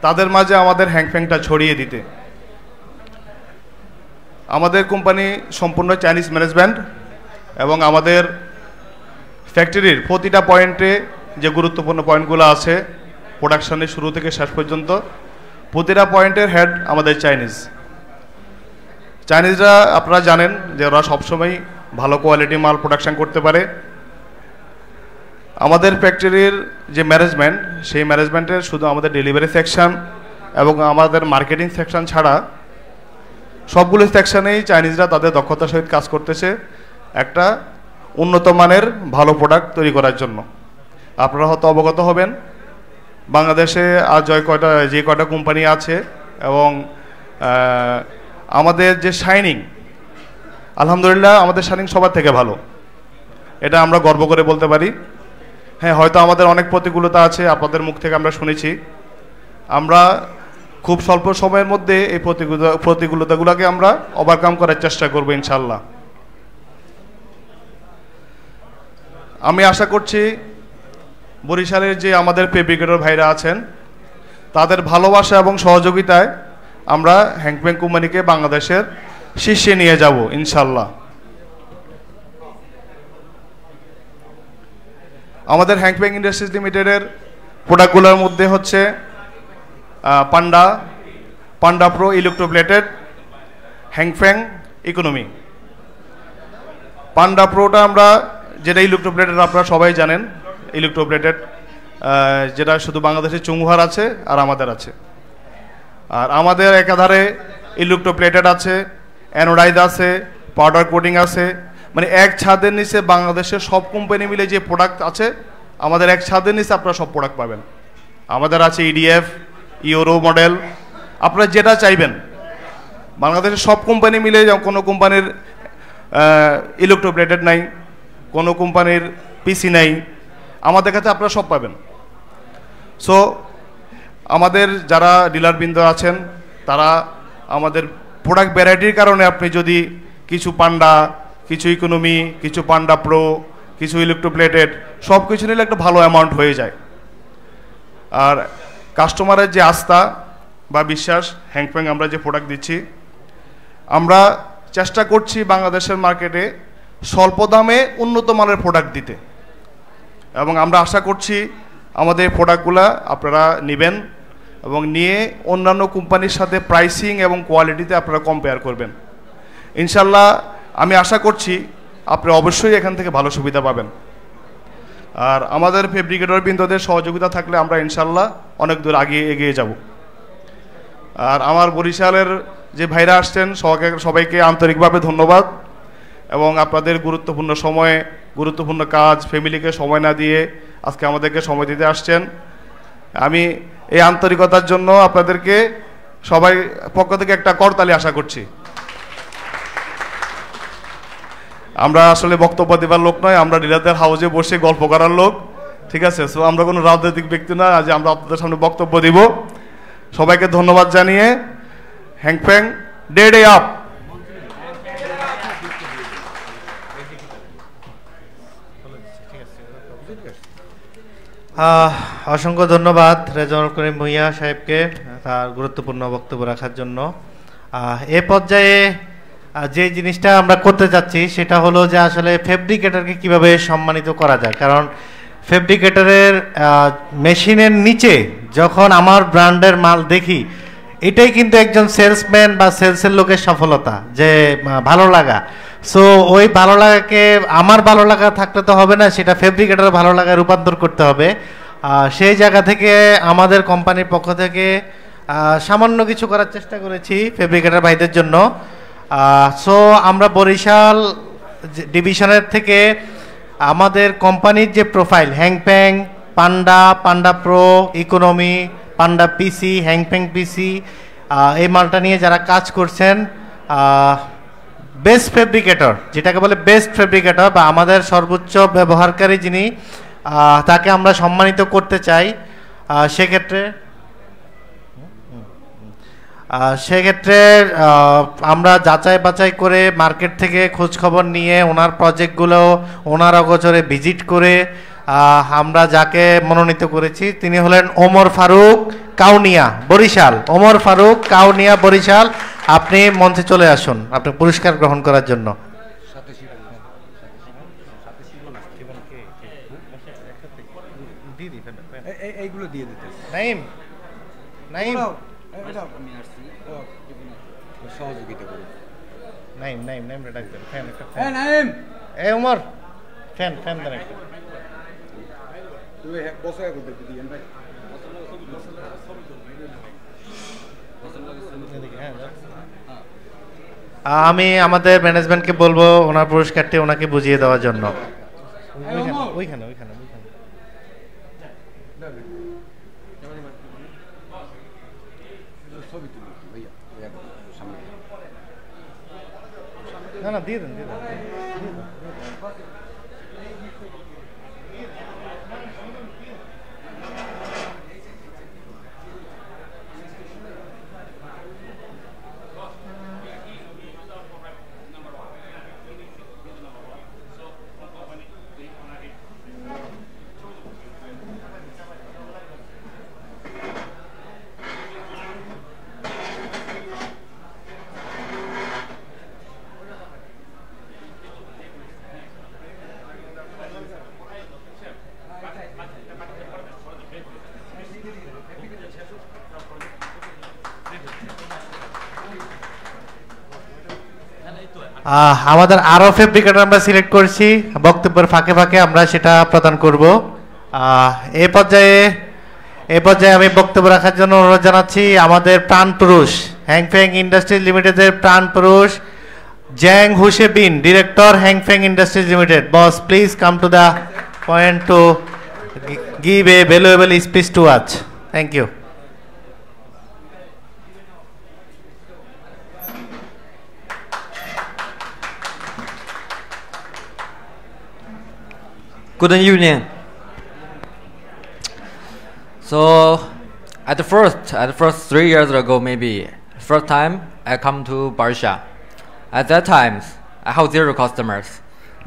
তাদের মাঝে আমাদের হ্যাংফেংটা ছড়িয়ে দিতে। আমাদের কোম্পানি সম্পূর্ণ চাইনিজ ম্যানেজমেন্ট এবং আমাদের ফ্যাক্টরির প্রতিটা পয়েন্টে যে গুরুত্বপূর্ণ পয়েন্টগুলো আছে প্রোডাকশনের শুরু থেকে শেষ পর্যন্ত প্রতিটা পয়েন্টের হেড আমাদের চাইনিজরা আপনারা জানেন যে ওরা সবসময় ভালো কোয়ালিটি মাল প্রোডাকশন করতে পারে। আমাদের ফ্যাক্টরির যে ম্যানেজমেন্ট, সেই ম্যানেজমেন্টের শুধু আমাদের ডেলিভারি সেকশন এবং আমাদের মার্কেটিং সেকশন ছাড়া সবগুলো সেকশনেই চাইনিজরা তাদের দক্ষতার সহিত কাজ করতেছে একটা উন্নত মানের ভালো প্রোডাক্ট তৈরি করার জন্য। আপনারা হয়তো অবগত হবেন বাংলাদেশে আর যে কয়টা কোম্পানি আছে এবং আমাদের যে শাইনিং, আলহামদুলিল্লাহ আমাদের শাইনিং সবার থেকে ভালো, এটা আমরা গর্ব করে বলতে পারি। হ্যাঁ, হয়তো আমাদের অনেক প্রতিকূলতা আছে, আপনাদের মুখ থেকে আমরা শুনেছি। আমরা খুব স্বল্প সময়ের মধ্যে এই প্রতিকূলতাগুলোকে আমরা ওভারকাম করার চেষ্টা করব ইনশাল্লাহ। আমি আশা করছি বরিশালের যে আমাদের ফেব্রিকেটর ভাইরা আছেন তাদের ভালোবাসা এবং সহযোগিতায় আমরা হ্যাংপেং কোম্পানিকে বাংলাদেশের শীর্ষে নিয়ে যাব ইনশাল্লাহ। আমাদের হ্যাংপেং ইন্ডাস্ট্রিজ লিমিটেডের প্রোডাক্টগুলোর মধ্যে হচ্ছে পান্ডা প্রো ইলেকট্রোপ্লেটেড, হ্যাংফেং ইকোনমি। পান্ডা প্রোটা আমরা যেটা ইলেকট্রোপ্লেটেড আপনারা সবাই জানেন, ইলেকট্রোপ্লেটেড যেটা শুধু বাংলাদেশে চুমুহার আছে আর আমাদের আছে। আর আমাদের একাধারে ইলেকট্রোপ্লেটেড আছে, অ্যানোডাইজ আছে, পাউডার কোটিং আছে, মানে এক ছাদের নিচে বাংলাদেশের সব কোম্পানি মিলে যে প্রোডাক্ট আছে আমাদের এক ছাদের নিচে আপনারা সব প্রোডাক্ট পাবেন। আমাদের আছে ইডিএফ, ইউরো মডেল, আপনারা যেটা চাইবেন। বাংলাদেশের সব কোম্পানি মিলে, কোনো কোম্পানির ইলেকট্রোপ্লেটেড নাই, কোনো কোম্পানির পিসি নাই, আমাদের কাছে আপনারা সব পাবেন। সো আমাদের যারা ডিলারবৃন্দ আছেন তারা আমাদের প্রোডাক্ট ভ্যারাইটির কারণে আপনি যদি কিছু পান্ডা, কিছু ইকোনমি, কিছু পান্ডা প্রো, কিছু ইলেকট্রোপ্লেটেড সব কিছু নিলে একটা ভালো অ্যামাউন্ট হয়ে যায়। আর কাস্টমারের যে আস্থা বা বিশ্বাস, হ্যাংপেং আমরা যে প্রোডাক্ট দিচ্ছি, আমরা চেষ্টা করছি বাংলাদেশের মার্কেটে স্বল্প দামে উন্নত মানের প্রোডাক্ট দিতে, এবং আমরা আশা করছি আমাদের প্রোডাক্টগুলো আপনারা নেবেন এবং নিয়ে অন্যান্য কোম্পানির সাথে প্রাইসিং এবং কোয়ালিটিতে আপনারা কম্পেয়ার করবেন। ইনশাল্লাহ আমি আশা করছি আপনারা অবশ্যই এখান থেকে ভালো সুবিধা পাবেন। আর আমাদের ফেব্রিকেটর বৃন্দদের সহযোগিতা থাকলে আমরা ইনশাল্লাহ অনেক দূর এগিয়ে যাব। আর আমার বরিশালের যে ভাইরা আসছেন সবাইকে আন্তরিকভাবে ধন্যবাদ, এবং আপনাদের গুরুত্বপূর্ণ সময়ে, গুরুত্বপূর্ণ কাজ, ফ্যামিলিকে সময় না দিয়ে আজকে আমাদেরকে সময় দিতে আসছেন। আমি এই আন্তরিকতার জন্য আপনাদেরকে সবাই পক্ষ থেকে একটা করতালি আশা করছি। আমরা আসলে বক্তব্য দেবার লোক নয়, আমরা ডিলারদের হাউজে বসে গল্প করার লোক, ঠিক আছে? সো আমরা কোনো রাজনৈতিক ব্যক্তি না যে আমরা আপনাদের সামনে বক্তব্য দিব। সবাইকে ধন্যবাদ জানিয়ে হ্যাংপেং ডে আপ। অসংখ্য ধন্যবাদ রেজাউল করিম ভূঁইয়া সাহেবকে তার গুরুত্বপূর্ণ বক্তব্য রাখার জন্য। এ পর্যায়ে যে জিনিসটা আমরা করতে যাচ্ছি সেটা হলো যে আসলে ফেব্রিকেটরকে কিভাবে সম্মানিত করা যায়। কারণ ফেব্রিকেটরের মেশিনের নিচে যখন আমার ব্র্যান্ডের মাল দেখি, এটাই কিন্তু একজন সেলসম্যান বা সেলসের লোকের সফলতা, যে ভালো লাগা। সো ওই ভালো লাগাকে আমার ভালো লাগা থাকলে তো হবে না, সেটা ফেব্রিকেটর ভালো লাগায় রূপান্তর করতে হবে। সেই জায়গা থেকে আমাদের কোম্পানির পক্ষ থেকে সামান্য কিছু করার চেষ্টা করেছি ফেব্রিকেটর ভাইদের জন্য। সো আমরা বরিশাল ডিভিশনের থেকে আমাদের কোম্পানির যে প্রোফাইল, হ্যাংপেং, পান্ডা প্রো, ইকোনমি, পান্ডা পিসি, হ্যাংপেং পিসি, এই মালটা নিয়ে যারা কাজ করছেন, বেস্ট ফেব্রিকেটর যেটাকে বলে বেস্ট ফেব্রিকেটর বা আমাদের সর্বোচ্চ ব্যবহারকারী যিনি, তাকে আমরা সম্মানিত করতে চাই। সেক্ষেত্রে আমরা যাচাই বাছাই করে মার্কেট থেকে খোঁজ খবর নিয়ে ওনার প্রজেক্টগুলো ওনার অগোচরে ভিজিট করে আমরা যাকে মনোনীত করেছি তিনি হলেন ওমর ফারুক কাউনিয়া, বরিশাল। ওমর ফারুক কাউনিয়া, বরিশাল। আপনি মঞ্চে চলে আসুন আপনি পুরস্কার গ্রহণ করার জন্য। এইগুলো দিয়ে দিতে নাইম সহযোগিতা করুন। নাইম ডাকবেন। ফ্যান একটা ফ্যান। নাইম, এই ওমর ফ্যান দেন একটা। তুই বসে করতে দিয়েন ভাই। আমি আমাদের ম্যানেজমেন্টকে বলবো ওনার পুরস্কারটি ওনাকে বুঝিয়ে দেওয়ার জন্য। ওইখানে না দিয়ে দেন। আমাদের আরও ফেব্রিকেটর আমরা সিলেক্ট করছি, বক্তব্যের ফাঁকে ফাঁকে আমরা সেটা প্রদান করব। এই পর্যায়ে আমি বক্তব্য রাখার জন্য অনুরোধ জানাচ্ছি আমাদের প্রাণপুরুষ হ্যাংফেং ইন্ডাস্ট্রিজ লিমিটেডের প্রাণপুরুষ জ্যাং হুসেবিন, director Hangfeng industries limited. Boss, please come to the point to give a valuable speech to us. Thank you. Good evening. So, at the first 3 years ago, maybe first time I come to Barsha. At that time, I have 0 customers,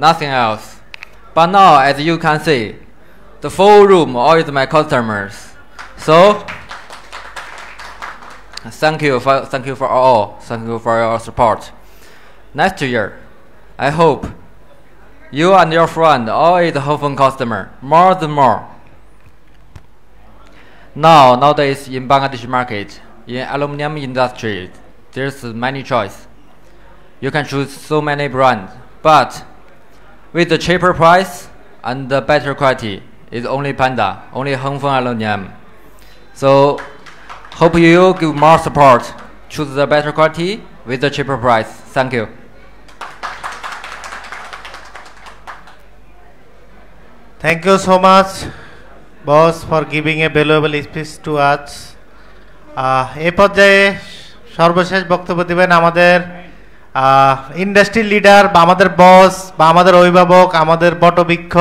nothing else. But now, as you can see, the full room all is my customers. So, thank you for all. Thank you for your support. Next year, I hope you and your friend all is Hofeng customer more than more. Nowadays in Bangladesh market, in aluminum industry, there's many choice. You can choose so many brands, but with the cheaper price and the better quality, is only Panda, only Hongfeng Aluminum. So, hope you give more support, choose the better quality with the cheaper price. Thank you. Thank you so much, boss, for giving a valuable speech to us. এই পর্যায়ে সর্বশেষ বক্তব্য দিবেন আমাদের industry leader বা আমাদের বস বা আমাদের অভিভাবক, আমাদের বটবৃক্ষ,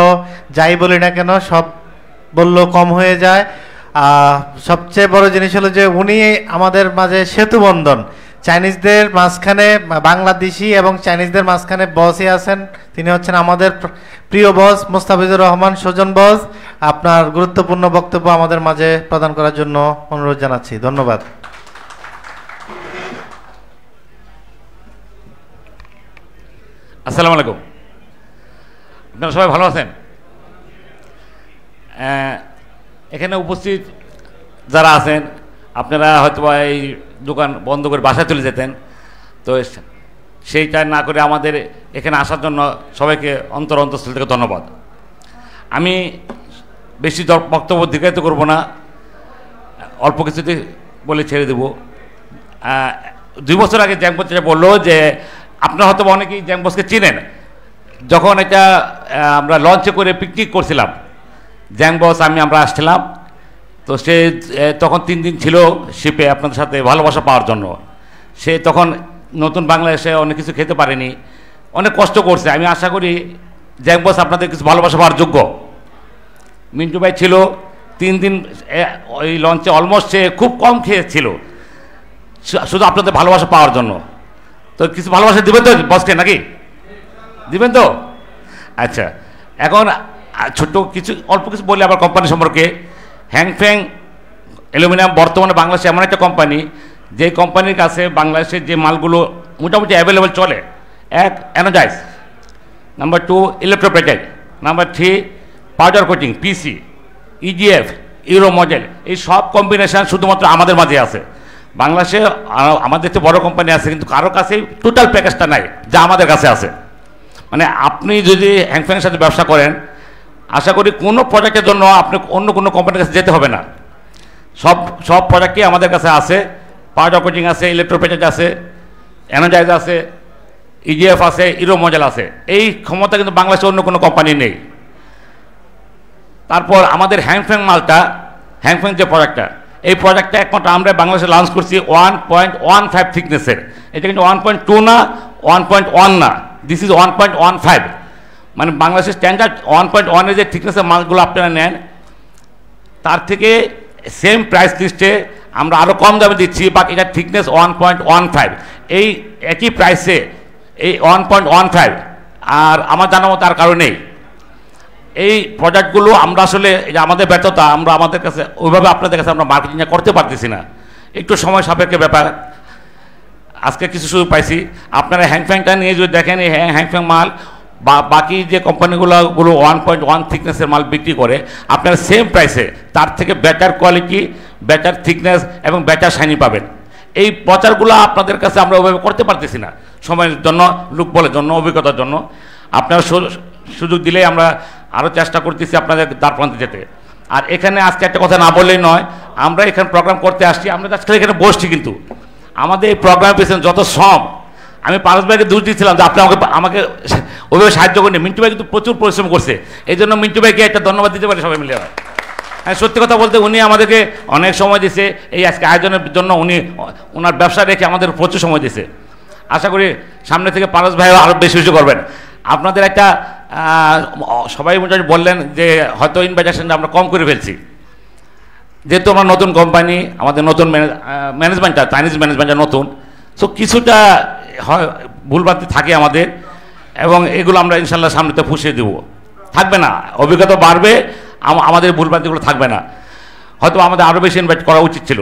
যাই বলি না কেন সব বললেও কম হয়ে যায়। সবচেয়ে বড় জিনিস হলো যে উনি আমাদের মাঝে সেতু বন্ধন, চাইনিজদের মাঝখানে বাংলাদেশি এবং চাইনিজদের মাঝখানে বসই আছেন। তিনি হচ্ছেন আমাদের প্রিয় বস মোস্তাফিজুর রহমান সুজন বস। আপনার গুরুত্বপূর্ণ বক্তব্য আমাদের মাঝে প্রদান করার জন্য অনুরোধ জানাচ্ছি। ধন্যবাদ। আসসালামু আলাইকুম। আপনারা সবাই ভালো আছেন? এখানে উপস্থিত যারা আছেন আপনারা হয়তো এই দোকান বন্ধ করে বাসায় চলে যেতেন, তো সেইটা না করে আমাদের এখানে আসার জন্য সবাইকে অন্তঃস্থল থেকে ধন্যবাদ। আমি বেশি বক্তব্য দীর্ঘায়িত করব না, অল্প কিছুতে বলে ছেড়ে দেব। 2 বছর আগে জ্যাংবস যেটা বললো যে আপনারা হয়তো অনেকেই জ্যাংবসকে চিনেন। যখন এটা আমরা লঞ্চে করে পিকনিক করছিলাম, জ্যাংবস আমরা আসছিলাম, তো সে তখন 3 দিন ছিল শিপে আপনাদের সাথে ভালোবাসা পাওয়ার জন্য। সে তখন নতুন বাংলাদেশে অনেক কিছু খেতে পারেনি, অনেক কষ্ট করছে। আমি আশা করি জ্যাংবস আপনাদের কিছু ভালোবাসা পাওয়ার যোগ্য। মিন্টু ভাই ছিল 3 দিন ওই লঞ্চে, অলমোস্ট সে খুব কম খেয়েছিল শুধু আপনাদের ভালোবাসা পাওয়ার জন্য। তো কিছু ভালোবাসা দেবেন তো বসকে, নাকি দিবেন তো? আচ্ছা, এখন ছোট্ট কিছু অল্প কিছু বলি আবার কোম্পানি সম্পর্কে। হ্যাংফেং অ্যালুমিনিয়াম বর্তমানে বাংলাদেশে এমন একটা কোম্পানি, যে কোম্পানির কাছে বাংলাদেশের যে মালগুলো মোটামুটি অ্যাভেলেবল চলে। 1 energize, number 2 electro packet, number 3 powder coating PC, EGF, euro model, এই সব কম্বিনেশান শুধুমাত্র আমাদের মাঝে আছে। বাংলাদেশে আমাদের তো বড় কোম্পানি আছে, কিন্তু কারো কাছেই টোটাল প্যাকেজটা নাই যা আমাদের কাছে আছে। মানে আপনি যদি হ্যাংফেংয়ের সাথে ব্যবসা করেন, আশা করি কোনো প্রোডাক্টের জন্য আপনি অন্য কোনো কোম্পানির কাছে যেতে হবে না। সব প্রোডাক্টই আমাদের কাছে আছে। পাউডার কোটিং আছে, ইলেকট্রোপ্যাকেট আছে, এনার্জাইজ আছে, ইজিএফ আছে, ইউরো মডেল আছে। এই ক্ষমতা কিন্তু বাংলাদেশে অন্য কোনো কোম্পানি নেই। তারপর আমাদের হ্যাংফেং মালটা, হ্যাংফেং যে প্রোডাক্টটা, এই প্রোডাক্টটা একমাত্র আমরা বাংলাদেশে লঞ্চ করছি 1.15 থিকনেসের। এটা কিন্তু 1.2 না, 1.1 না, দিস ইজ 1.15। মানে বাংলাদেশের স্ট্যান্ডার্ড 1.1-এর যে থিকনেসের মালগুলো আপনারা নেন, তার থেকে সেম প্রাইস লিস্টে আমরা আরও কম দামে দিচ্ছি, বাট এটার থিকনেস 1.15। এই একই প্রাইসে এই 1.15 আর আমার জানা মতো আর কারো নেই। এই প্রোডাক্টগুলো আমরা আসলে আমাদের ব্যর্থতা, আমরা আমাদের কাছে ওইভাবে আপনাদের কাছে আমরা মার্কেটিংটা করতে পারতেছি না, একটু সময় সাপেক্ষ ব্যাপার। আজকে কিছু সুযোগ পাইছি। আপনারা হ্যাংফ্যাংটা নিয়ে যদি দেখেন, এই হ্যাংফ্যাং মাল বা বাকি যে কোম্পানিগুলো 1.1 থিকনেসের মাল বিক্রি করে, আপনারা সেম প্রাইসে তার থেকে বেটার কোয়ালিটি, বেটার থিকনেস এবং বেটার শাইনি পাবেন। এই প্রচারগুলো আপনাদের কাছে আমরা ওইভাবে করতে পারতেছি না। সময়ের জন্য, লোকবলের জন্য, অভিজ্ঞতার জন্য। আপনারা সুযোগ দিলেই আমরা আরও চেষ্টা করতেছি আপনাদের দ্বারপ্রান্তে যেতে। আর এখানে আজকে একটা কথা না বললেই নয়, আমরা এখানে প্রোগ্রাম করতে আসছি, আমরা আজকে এখানে বসছি, কিন্তু আমাদের এই প্রোগ্রামের পেছনে যত শ্রম, আমি পারস ভাইকে দোষ দিচ্ছিলাম যে আপনি আমাকে ওইভাবে সাহায্য করেন। মিন্টু ভাই কিন্তু প্রচুর পরিশ্রম করছে, এই জন্য মিন্টু ভাইকে একটা ধন্যবাদ দিতে পারি সবাই মিলে। হ্যাঁ, সত্যি কথা বলতে উনি আমাদেরকে অনেক সময় দিয়েছে, এই আজকে আয়োজনের জন্য উনি ওনার ব্যবসা রেখে আমাদের প্রচুর সময় দিয়েছে। আশা করি সামনে থেকে পারস ভাইও আরও বেশি বেশি করবেন। আপনাদের একটা সবাই মোটামুটি বললেন যে হয়তো ইনভাইটেশনটা আমরা কম করে ফেলছি, যেহেতু আমরা নতুন কোম্পানি, আমাদের নতুন ম্যানেজমেন্টটা, চাইনিজ ম্যানেজমেন্টটা নতুন, সো কিছুটা হয় ভুলভ্রান্তি থাকে আমাদের, এবং এগুলো আমরা ইনশাল্লাহ সামনেতে পুষিয়ে দেবো, থাকবে না, অভিজ্ঞতা বাড়বে, আমাদের ভুলভ্রান্তিগুলো থাকবে না। হয়তো আমাদের আরও বেশি ইনভাইট করা উচিত ছিল।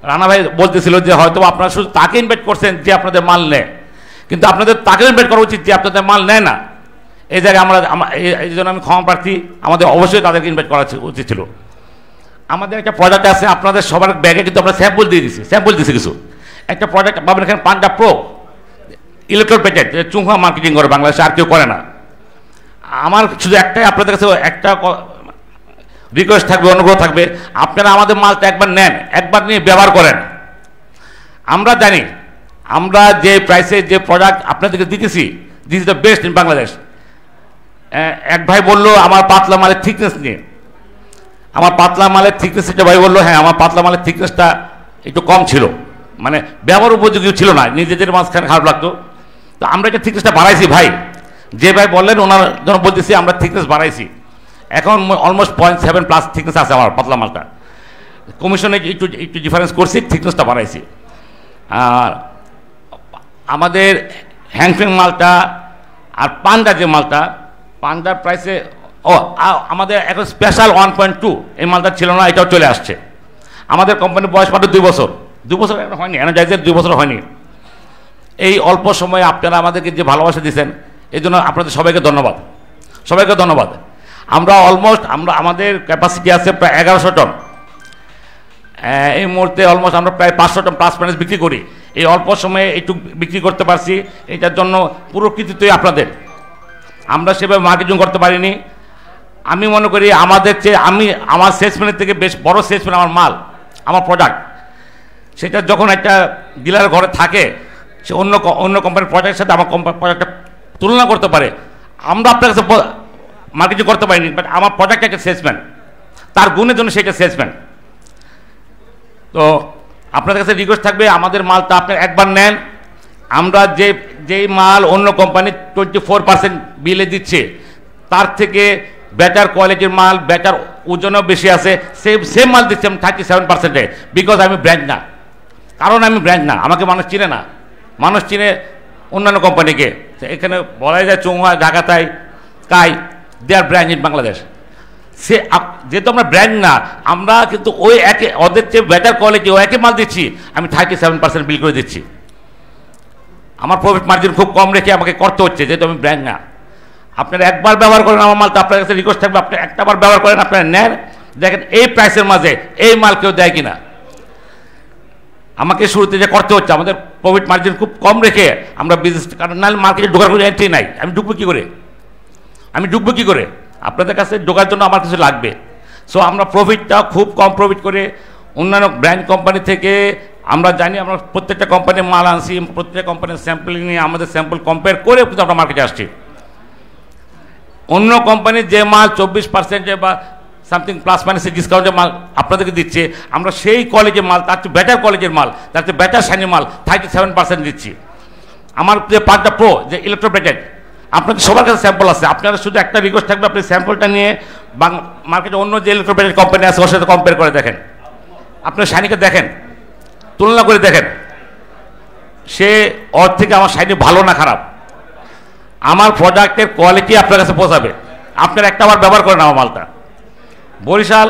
রানা ভাই বলতেছিল যে হয়তো আপনারা শুধু তাকে ইনভাইট করছেন যে আপনাদের মাল নেয়, কিন্তু আপনাদের তাকে ইনভাইট করা উচিত যে আপনাদের মাল নেয় না। এই জায়গায় এই জন্য আমি ক্ষমা প্রার্থী, আমাদের অবশ্যই তাদেরকে ইনভাইট করা উচিত ছিল। আমাদের একটা প্রোডাক্ট আছে, আপনাদের সবার ব্যাগে কিন্তু আমরা স্যাম্পল দিয়েছি কিছু। একটা প্রোডাক্ট পাবেন এখানে, পান্ডা প্রো ইলেকট্রোড প্যাকেট, চুংহা মার্কেটিং করে বাংলাদেশে, আর কেউ করে না। আমার শুধু একটাই আপনাদের কাছে একটা রিকোয়েস্ট থাকবে, অনুগ্রহ থাকবে, আপনারা আমাদের মালটা একবার নেন, একবার নিয়ে ব্যবহার করেন। আমরা জানি আমরা যে প্রাইসে যে প্রোডাক্ট আপনাদেরকে দিতেছি, this is the best in Bangladesh. এক ভাই বললো আমার পাতলা মালের থিকনেস নিয়ে, আমার পাতলা মালের থিকনেস, একটা ভাই বললো হ্যাঁ আমার পাতলা মালের থিকনেসটা একটু কম ছিল, মানে ব্যবহার উপযোগী ছিল না, নিজেদের মাঝখানে খারাপ লাগতো। তো আমরা একটা থিকনেসটা বাড়াইছি ভাই, যে ভাই বললেন ওনার জন্য বলতেছি আমরা থিকনেস বাড়াইছি, এখন অলমোস্ট 0.7+ থিকনেস আছে আমার পাতলা মালটা। কমিশনে একটু ডিফারেন্স করছি, থিকনেসটা বাড়াইছি। আর আমাদের হ্যাংফিং মালটা আর পান্ডা যে মালটা, পান্ডার প্রাইসে আমাদের এখন স্পেশাল 1.2 এই মালটা ছিল না, এটাও চলে আসছে। আমাদের কোম্পানির বয়স মাত্র 2 বছর, 2 বছর এখন হয়নি, এনার্জাইজার 2 বছর হয়নি। এই অল্প সময়ে আপনারা আমাদেরকে যে ভালোবাসা দিয়েছেন, এই জন্য আপনাদের সবাইকে ধন্যবাদ, সবাইকে ধন্যবাদ। আমরা অলমোস্ট আমাদের ক্যাপাসিটি আছে প্রায় 1100 টন, এই মুহূর্তে অলমোস্ট আমরা প্রায় 500 টন প্লাস মাইনাস বিক্রি করি। এই অল্প সময়ে একটু বিক্রি করতে পারছি, এটার জন্য পুরো কৃতিত্বই আপনাদের। আমরা সেভাবে মার্কেটিং করতে পারিনি। আমি মনে করি আমাদের চেয়ে আমার সেলসম্যানের থেকে বেশ বড় সেলসম্যান আমার মাল, আমার প্রোডাক্ট। সেটা যখন একটা ডিলার ঘরে থাকে, সে অন্য কোম্পানির প্রোডাক্টের সাথে আমার প্রোডাক্টটা তুলনা করতে পারে। আমরা আপনার কাছে মার্কেটিং করতে পারিনি, বাট আমার প্রোডাক্ট একটা সেলসম্যান, তার গুণের জন্য সেটা সেলসম্যান। তো আপনাদের কাছে রিকোয়েস্ট থাকবে আমাদের মালটা আপনি একবার নেন। আমরা যেই মাল অন্য কোম্পানি 24% বিলে দিচ্ছে, তার থেকে বেটার কোয়ালিটির মাল, বেটার ওজনও বেশি আছে, সেম মাল দিচ্ছি আমি 37%-এ, বিকজ আমি ব্র্যান্ড না। কারণ আমি ব্র্যান্ড না, আমাকে মানুষ চিনে না, মানুষ চিনে অন্যান্য কোম্পানিকে। এখানে বলা যায় চৌহা, ঢাকাতাই, কাই, দে আর ব্র্যান্ড ইন বাংলাদেশ। যেহেতু আমরা ব্র্যান্ড না, আমরা কিন্তু ওই ওদের চেয়ে বেটার কোয়ালিটি ও একই মাল দিচ্ছি, আমি 37% বিল করে দিচ্ছি। আমার প্রফিট মার্জিন খুব কম রেখে আমাকে করতে হচ্ছে, যেহেতু আমি ব্র্যান্ড না। আপনারা একবার ব্যবহার করেন আমার মালটা, আপনার কাছে রিকোয়েস্ট থাকবে আপনি একটাবার ব্যবহার করেন, আপনারা নেন, দেখেন এই প্রাইসের মাঝে এই মাল কেউ দেয় কিনা। আমাকে শুরুতে যে করতে হচ্ছে, আমাদের প্রফিট মার্জিন খুব কম রেখে আমরা বিজনেস, কারণ নাহলে মার্কেটে ঢোকার কোনো এন্ট্রি নাই। আমি ঢুকবো কী করে? আপনাদের কাছে ঢোকার জন্য আমার কিছু লাগবে। সো আমরা প্রফিটটা খুব কম প্রফিট করে অন্যান্য ব্র্যান্ড কোম্পানি থেকে আমরা জানি, আমরা প্রত্যেকটা কোম্পানির মাল আনছি, প্রত্যেকটা কোম্পানির স্যাম্পল নিয়ে আমাদের স্যাম্পল কম্পেয়ার করে কিন্তু আমরা মার্কেটে আসছি। অন্য কোম্পানির যে মাল 24% বা সামথিং প্লাস মাইনাস ডিসকাউন্টের মাল আপনাদেরকে দিচ্ছে, আমরা সেই কোয়ালিটির মাল, তার চেয়ে বেটার কোয়ালিটির মাল, তার চেয়ে বেটার শাইনি মাল 37% দিচ্ছি। আমার যে পান্ডা প্রো যে ইলেকট্রোপ্যাকেট, আপনাদের সবার কাছে স্যাম্পল আছে, আপনারা শুধু একটা রিকোয়েস্ট থাকবে, আপনি স্যাম্পলটা নিয়ে মার্কেটে অন্য যে ইলেকট্রোপ্যাকেট কোম্পানি আছে ওর সাথে কম্পেয়ার করে দেখেন, আপনার শাইনিকে দেখেন, তুলনা করে দেখেন, সে ওর থেকে আমার শাইনি ভালো না খারাপ। আমার প্রোডাক্টের কোয়ালিটি আপনার কাছে পৌঁছাবে, আপনার একটা বার ব্যবহার করেন আমার মালটা। বরিশাল,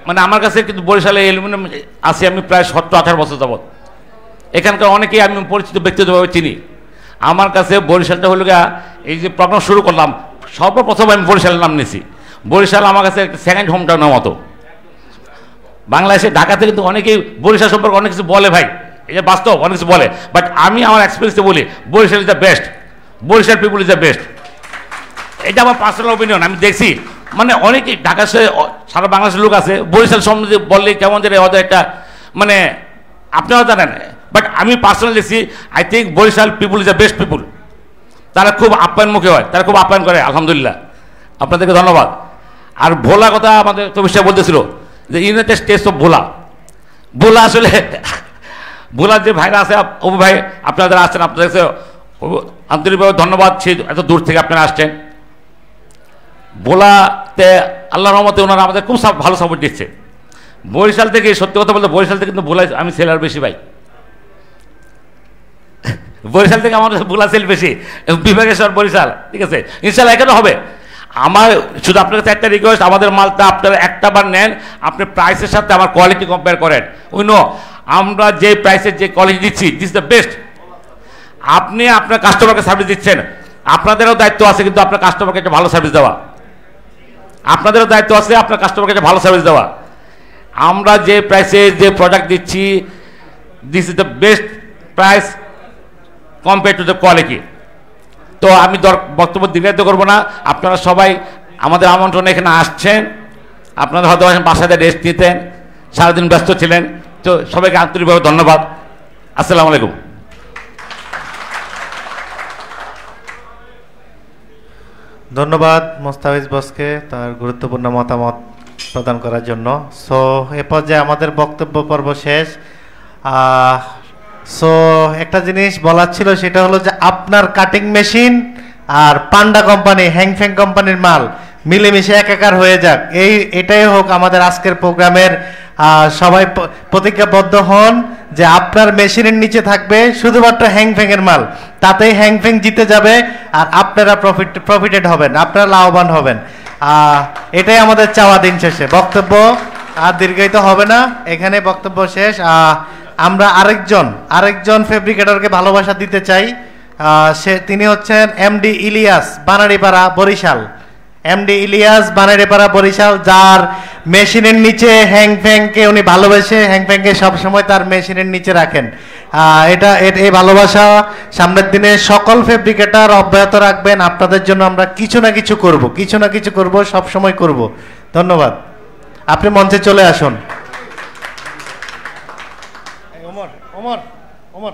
মানে আমার কাছে কিন্তু বরিশালে অ্যালুমিনিয়াম আছে আমি প্রায় 17-18 বছর যাবৎ। এখানকার অনেকেই আমি পরিচিত ব্যক্তিগতভাবে চিনি। আমার কাছে বরিশালটা হলো গিয়া, এই যে প্রোগ্রাম শুরু করলাম সর্বপ্রথম আমি বরিশালের নাম নিয়েছি। বরিশাল আমার কাছে একটা সেকেন্ড হোম টাউনের মতো। বাংলাদেশে ঢাকাতে কিন্তু অনেকেই বরিশাল সম্পর্কে অনেক কিছু বলে ভাই, এটা বাস্তব, অনেক কিছু বলে, বাট আমি আমার এক্সপিরিয়েন্সে বলি Barishal is the best, Barishal people is the best. এটা আমার পার্সোনাল ওপিনিয়ন। আমি দেখছি মানে অনেকেই ঢাকা সারা বাংলাদেশের লোক আছে, বরিশাল সম্বন্ধে বললে কেমন যে হয়তো একটা মানে আপনারাও জানেন, বাট আমি পার্সোনালি দেখছি I think Barishal people is the best people. তারা খুব আপ্যায়নমুখী হয়, তারা খুব আপ্যায়ন করে, আলহামদুলিল্লাহ, আপনাদেরকে ধন্যবাদ। আর ভোলা কথা আমাদের তবিশা বলতেছিল যে ইউনাইটেড স্টেটস অফ ভোলা, ভোলা আসলে ভোলার যে ভাইরা আছে, অবু ভাই আপনারা যারা আসছেন আপনাদেরকে আন্তরিকভাবে ধন্যবাদ, সেই এত দূর থেকে আপনারা আসছেন। ভোলাতে আল্লাহর রহমতে ওনারা আমাদের খুব ভালো সাপোর্ট দিচ্ছে। বরিশাল থেকে সত্যি কথা বলতে বরিশাল থেকে কিন্তু ভোলায় আমি সেল আর বেশি পাই, বরিশাল থেকে আমার ভোলা সেল বেশি, বিভাগেশ্বর বরিশাল, ঠিক আছে, ইনশাল্লাহ এখানে হবে। আমার শুধু আপনার কাছে একটা রিকোয়েস্ট, আমাদের মালটা আপনারা একটা বার নেন, আপনি প্রাইসের সাথে আমার কোয়ালিটি কম্পেয়ার করেন। উই নো আমরা যে প্রাইসের যে কোয়ালিটি দিচ্ছি দিস দ্য বেস্ট। আপনি আপনার কাস্টমারকে সার্ভিস দিচ্ছেন, আপনাদেরও দায়িত্ব আছে কিন্তু আপনার কাস্টমারকে একটা ভালো সার্ভিস দেওয়া, আপনাদেরও দায়িত্ব আছে আপনার কাস্টমারকে একটা ভালো সার্ভিস দেওয়া। আমরা যে প্রাইসে যে প্রোডাক্ট দিচ্ছি this is the best price compare to the quality. তো আমি বক্তব্য দীর্ঘায়িত করবো না, আপনারা সবাই আমাদের আমন্ত্রণে এখানে আসছেন, আপনারা হয়তো বাসাতে রেস্ট নিতেন, সারাদিন ব্যস্ত ছিলেন, তো সবাইকে আন্তরিকভাবে ধন্যবাদ। আসসালামু আলাইকুম। ধন্যবাদ মোস্তাফিজ বসকে তার গুরুত্বপূর্ণ মতামত প্রদান করার জন্য। সো এ পর্যায়ে আমাদের বক্তব্য পর্ব শেষ। সো একটা জিনিস বলার ছিল, সেটা হলো যে আপনার কাটিং মেশিন আর পান্ডা কোম্পানি, হ্যাংফ্যাং কোম্পানির মাল মিলেমিশে একাকার হয়ে যাক, এটাই হোক আমাদের আজকের প্রোগ্রামের। সবাই প্রতিজ্ঞাবদ্ধ হন যে আপনার মেশিনের নিচে থাকবে শুধুমাত্র হ্যাংফ্যাংয়ের মাল, তাতেই হ্যাংফ্যাং জিতে যাবে আর আপনারা প্রফিটেড হবেন, আপনারা লাভবান হবেন। এটাই আমাদের চাওয়া দিন শেষে। বক্তব্য আর দীর্ঘায়িত হবে না, এখানে বক্তব্য শেষ। আমরা আরেকজন ফেব্রিকেটরকে ভালোবাসা দিতে চাই। তিনি হচ্ছেন এমডি ইলিয়াস, বানারীপাড়া, বরিশাল। এমডি ইলিয়াস, বানারীপাড়া, বরিশাল, যার মেশিনের নিচে হ্যাংফ্যাংকে উনি ভালোবেসে হ্যাংফ্যাংকে সবসময় তার মেশিনের নিচে রাখেন। এই ভালোবাসা সামনের দিনে সকল ফেব্রিকেটর অব্যাহত রাখবেন। আপনাদের জন্য আমরা কিছু না কিছু করব, সবসময় করব। ধন্যবাদ। আপনি মঞ্চে চলে আসুন। ওমর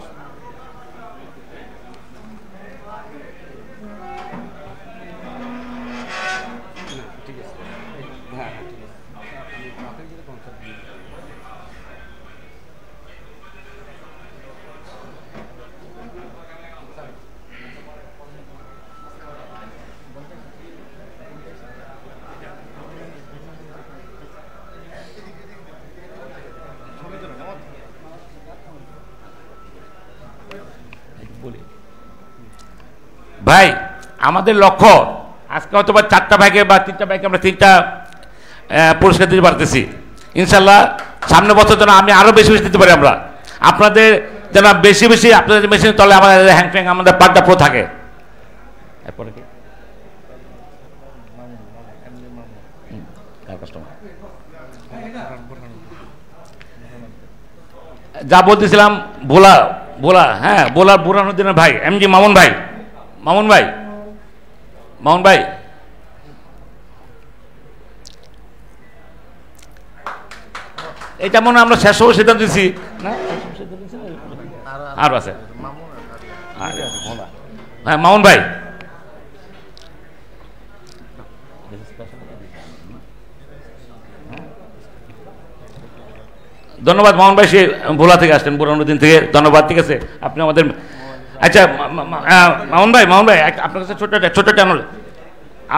ভাই, আমাদের লক্ষ্য আজকে হয়তো বা 4টা ভাইকে বা 3টা ভাইকে আমরা 3টা পুরস্কার দিতে পারতেছি। ইনশাল্লাহ সামনের বছর যেন আমি আরও বেশি দিতে পারি। আমরা আপনাদের যেন বেশি আপনাদের মেশিনের তলে আমাদের হ্যাংফ্যাং আমাদের পার্টটা প্রো থাকে। এরপরে কি যা বলতেছিলাম, ভোলা হ্যাঁ, বুরহানুদ্দিনের ভাই এমজি মামুন ভাই এটা মনে আমরা শেষ হবো সিদ্ধান্ত দিচ্ছি না, আর আছে হ্যাঁ মামুন ভাই। ধন্যবাদ মামুন ভাই, সে ভোলা থেকে আসছেন, বুরহানুদ্দিন থেকে। ধন্যবাদ, ঠিক আছে। আপনি আমাদের আচ্ছা মামুন ভাই আপনার কাছে ছোট্ট একটা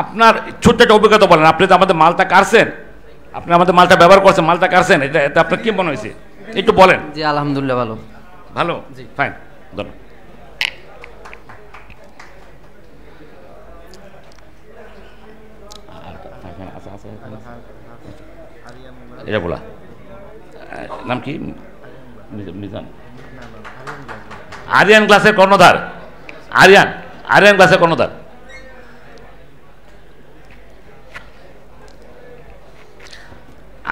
আপনার ছোট্ট একটা অভিজ্ঞতা বলেন। আপনি তো আমাদের মালটা কাটছেন, আপনি আমাদের মালটা ব্যবহার করছেন, মালটা কাটছেন, এটা আপনার কি মনে হয়েছে একটু বলেন। জি আলহামদুলিল্লাহ ভালো জি ফাইন, ধন্যবাদ। এটা বলা নাম কি? মিজান, আরিয়ান গ্লাসের কর্ণধার, আরিয়ান গ্লাসের কর্ণধার।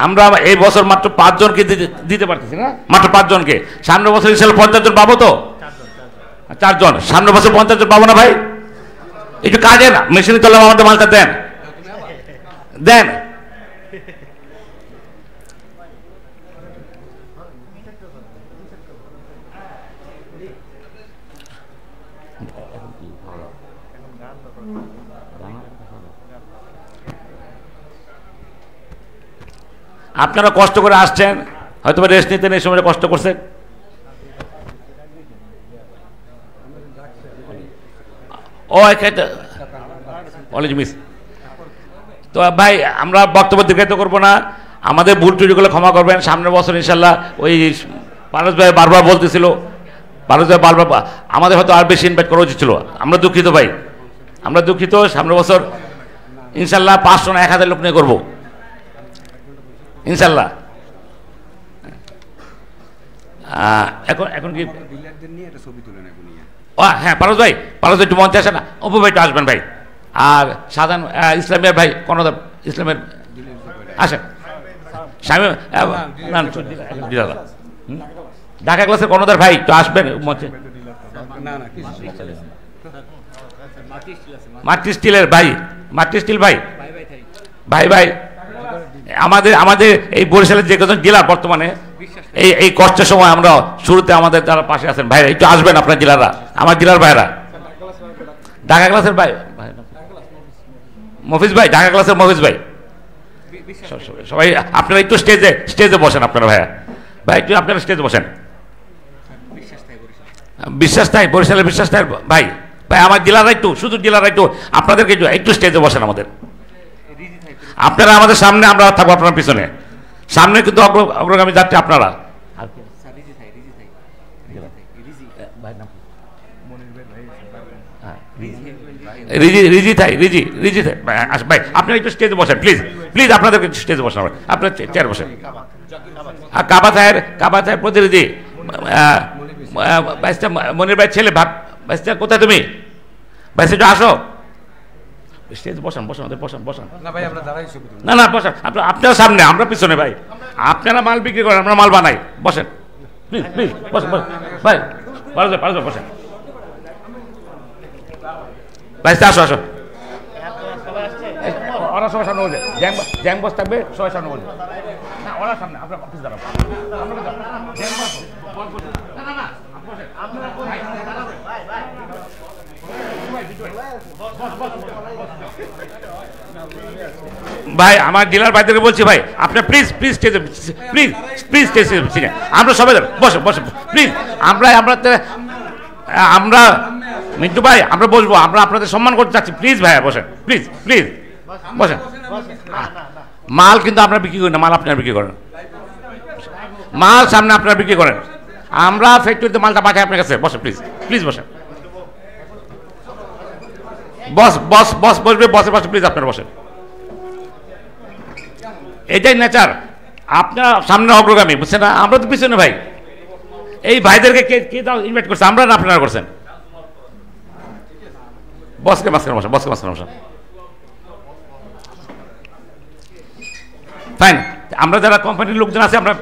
আমরা এই বছর মাত্র 5 জনকে দিতে পারতেছি না, মাত্র 5 জনকে। সামনের বছর ইনশাল্লাহ 50 জন পাবো তো, 4 জন। সামনের বছর 50 জন পাবো না ভাই? একটু কাজে না মেশিনে চলে আমাদের মালটা দেন দেন। আপনারা কষ্ট করে আসছেন, হয়তো রেস্ট নিতেন, এই সময় কষ্ট করছেন। ও কলেজ মিস তো ভাই, আমরা বক্তব্য দীর্ঘায়িত করবো না, আমাদের ভুল ত্রুটিগুলো ক্ষমা করবেন। সামনের বছর ইনশাল্লাহ ওই পারস ভাই বারবার বলতেছিল, পারস ভাই বারবার আমাদের হয়তো আর বেশি ইনভাইট করা উচিত ছিল। আমরা দুঃখিত ভাই, আমরা দুঃখিত। সামনের বছর ইনশাল্লাহ 500 না 1000 লোক নিয়ে করবো ইনশাল্লাহ। এখন কি হ্যাঁ পারস ভাই একটু মঞ্চে আসেন না, অপু ভাই একটু আসবেন ভাই, আর সাধারণ ইসলামের ভাই কর্ণধার ইসলামের আসেন, ঢাকা ক্লাসের কর্ণধার ভাই একটু আসবেন মঞ্চে। মাটি স্টিলের ভাই, মাটি স্টিল ভাই, ভাই ভাই আমাদের এই বরিশালের যে কজন জেলা বর্তমানে এই কষ্টের সময় আমরা শুরুতে আমাদের যারা পাশে আছেন ভাইরা একটু আসবেন, আপনার জেলারা, আমার জেলার ভাইরা। ঢাকা ক্লাসের ভাই মফিজ ভাই, ঢাকা ক্লাসের মফিজ ভাই, সবাই আপনারা একটু স্টেজে বসেন। আপনারা ভাইয়া ভাই একটু আপনারা স্টেজে বসেন। বিশ্বাস তাই বরিশালের বিশ্বাস তাই ভাই, ভাই আমার জেলারা একটু, শুধু জেলারা একটু আপনাদেরকে একটু স্টেজে বসেন আমাদের। আপনারা আমাদের সামনে, আমরা থাকবো আপনার পিছনে, সামনে কিন্তু অগ্রগামী যাত্রী আপনারা। রিজি থাই ভাই, আপনারা একটু স্টেজে বসেন প্লিজ আপনাদেরকে স্টেজে বসেন, আপনার চেয়ার বসেন। আর কাবা সাহেব প্রতিনিধি বাইশটা মনির ভাই ছেলে, বাইশটা কোথায় তুমি? বাইশটা একটু আসো স্টেজে বসেন, বসেন না বসেন, আপনার সামনে, আমরা পিছনে ভাই। আপনারা মাল বিক্রি করেন, আমরা মাল বানাই, বসেন প্লিজ বসেন ভাই, পারো বসেন। বাইশটা আসো ওরা সবাই সামনে বলছে, জ্যাং বস থাকবে, সবাই সামনে বলছে না, ওরা সামনে, আপনার অফিস দাঁড়াবো। ভাই আমার ডিলার ভাইদেরকে বলছি ভাই, আপনার প্লিজ স্টেজে প্লিজ স্টেজে, আমরা সবাই বসে প্লিজ। আমরা মিন্টু ভাই আমরা বসবো, আমরা আপনাদের সম্মান করতে চাচ্ছি, প্লিজ ভাইয়া বসেন, প্লিজ বসেন। মাল কিন্তু আপনারা বিক্রি করেন না, মাল আপনারা বিক্রি করেন, মাল সামনে আপনারা বিক্রি করেন, আমরা ফ্যাক্টরিতে মালটা পাঠাই আপনার কাছে। বসেন প্লিজ বসেন, বসবে, বসের পাশে প্লিজ আপনারা বসেন। এটাই নেচার, আপনার সামনে অগ্রগামী, বুঝছেন না? আমরা তো পিছনে ভাই। এই ভাইদেরকে কে ইনভাইট করছে? আমরা না আপনারা করছেন? বসকে মাঝখানে বসেন। ফাইন, আমরা যারা কোম্পানির লোকজন আছে, আমরা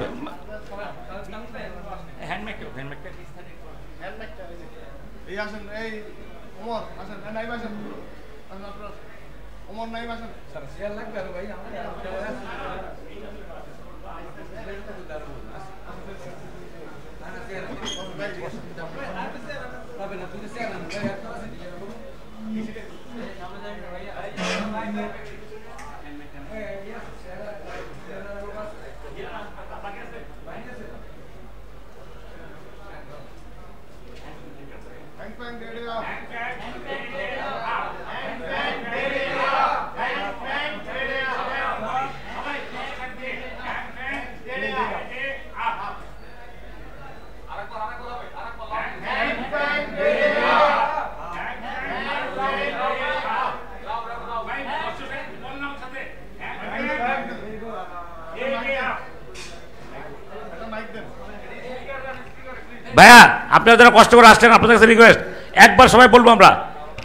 ভাইয়া আপনারা যারা কষ্ট করে আসছেন, আপনাদের কাছে রিকোয়েস্ট, একবার সবাই বলবো আমরা,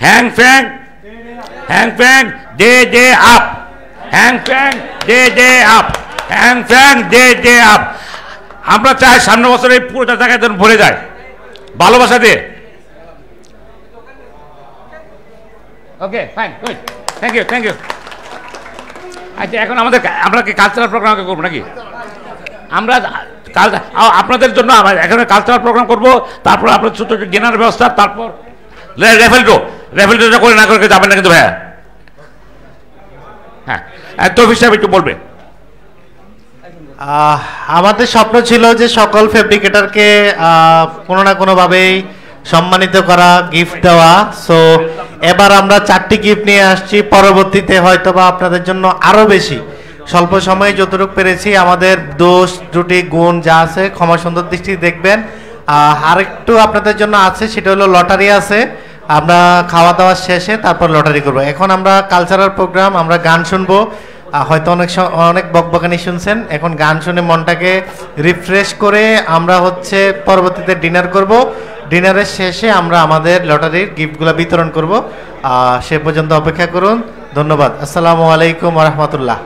Hangfeng day up, Hangfeng day up. Hangfeng day day up. আমরা চাই সামনের বছর এই পুরোটা জায়গায় যেন ভরে যায় ভালোবাসা দিয়ে। Okay fine, good, thank you, thank you. আচ্ছা, এখন আমরা কি কালচারাল প্রোগ্রাম করবো নাকি? আমরা আপনাদের জন্য এখানে কালচারাল প্রোগ্রাম করবো, তারপর আপনার ছোট ডিনার ব্যবস্থা, তারপর রেফেলটা করে না করে যাবেন না কিন্তু ভাইয়া। হ্যাঁ, তৌফিক সাহেব একটু বলবে। আমাদের স্বপ্ন ছিল যে সকল ফেব্রিকেটরকে কোনো না কোনোভাবেই সম্মানিত করা, গিফট দেওয়া। সো এবার আমরা 4টি গিফট নিয়ে আসছি। পরবর্তীতে হয়তো বা আপনাদের জন্য আরও বেশি, স্বল্প সময়ে যতটুকু পেরেছি, আমাদের দোষ ত্রুটি গুণ যা আছে ক্ষমা সুন্দর দৃষ্টি দেখবেন। আরেকটু আপনাদের জন্য আছে, সেটা হলো লটারি আছে। আমরা খাওয়া দাওয়া শেষে তারপর লটারি করব। এখন আমরা কালচারাল প্রোগ্রাম, আমরা গান শুনবো। হয়তো অনেক বকবকানি শুনছেন, এখন গান শুনে মনটাকে রিফ্রেশ করে আমরা হচ্ছে পরবর্তীতে ডিনার করব। ডিনারের শেষে আমরা আমাদের লটারির গিফটগুলো বিতরণ করব। সে পর্যন্ত অপেক্ষা করুন। ধন্যবাদ। আসসালামু আলাইকুম ওয়া রাহমাতুল্লাহ।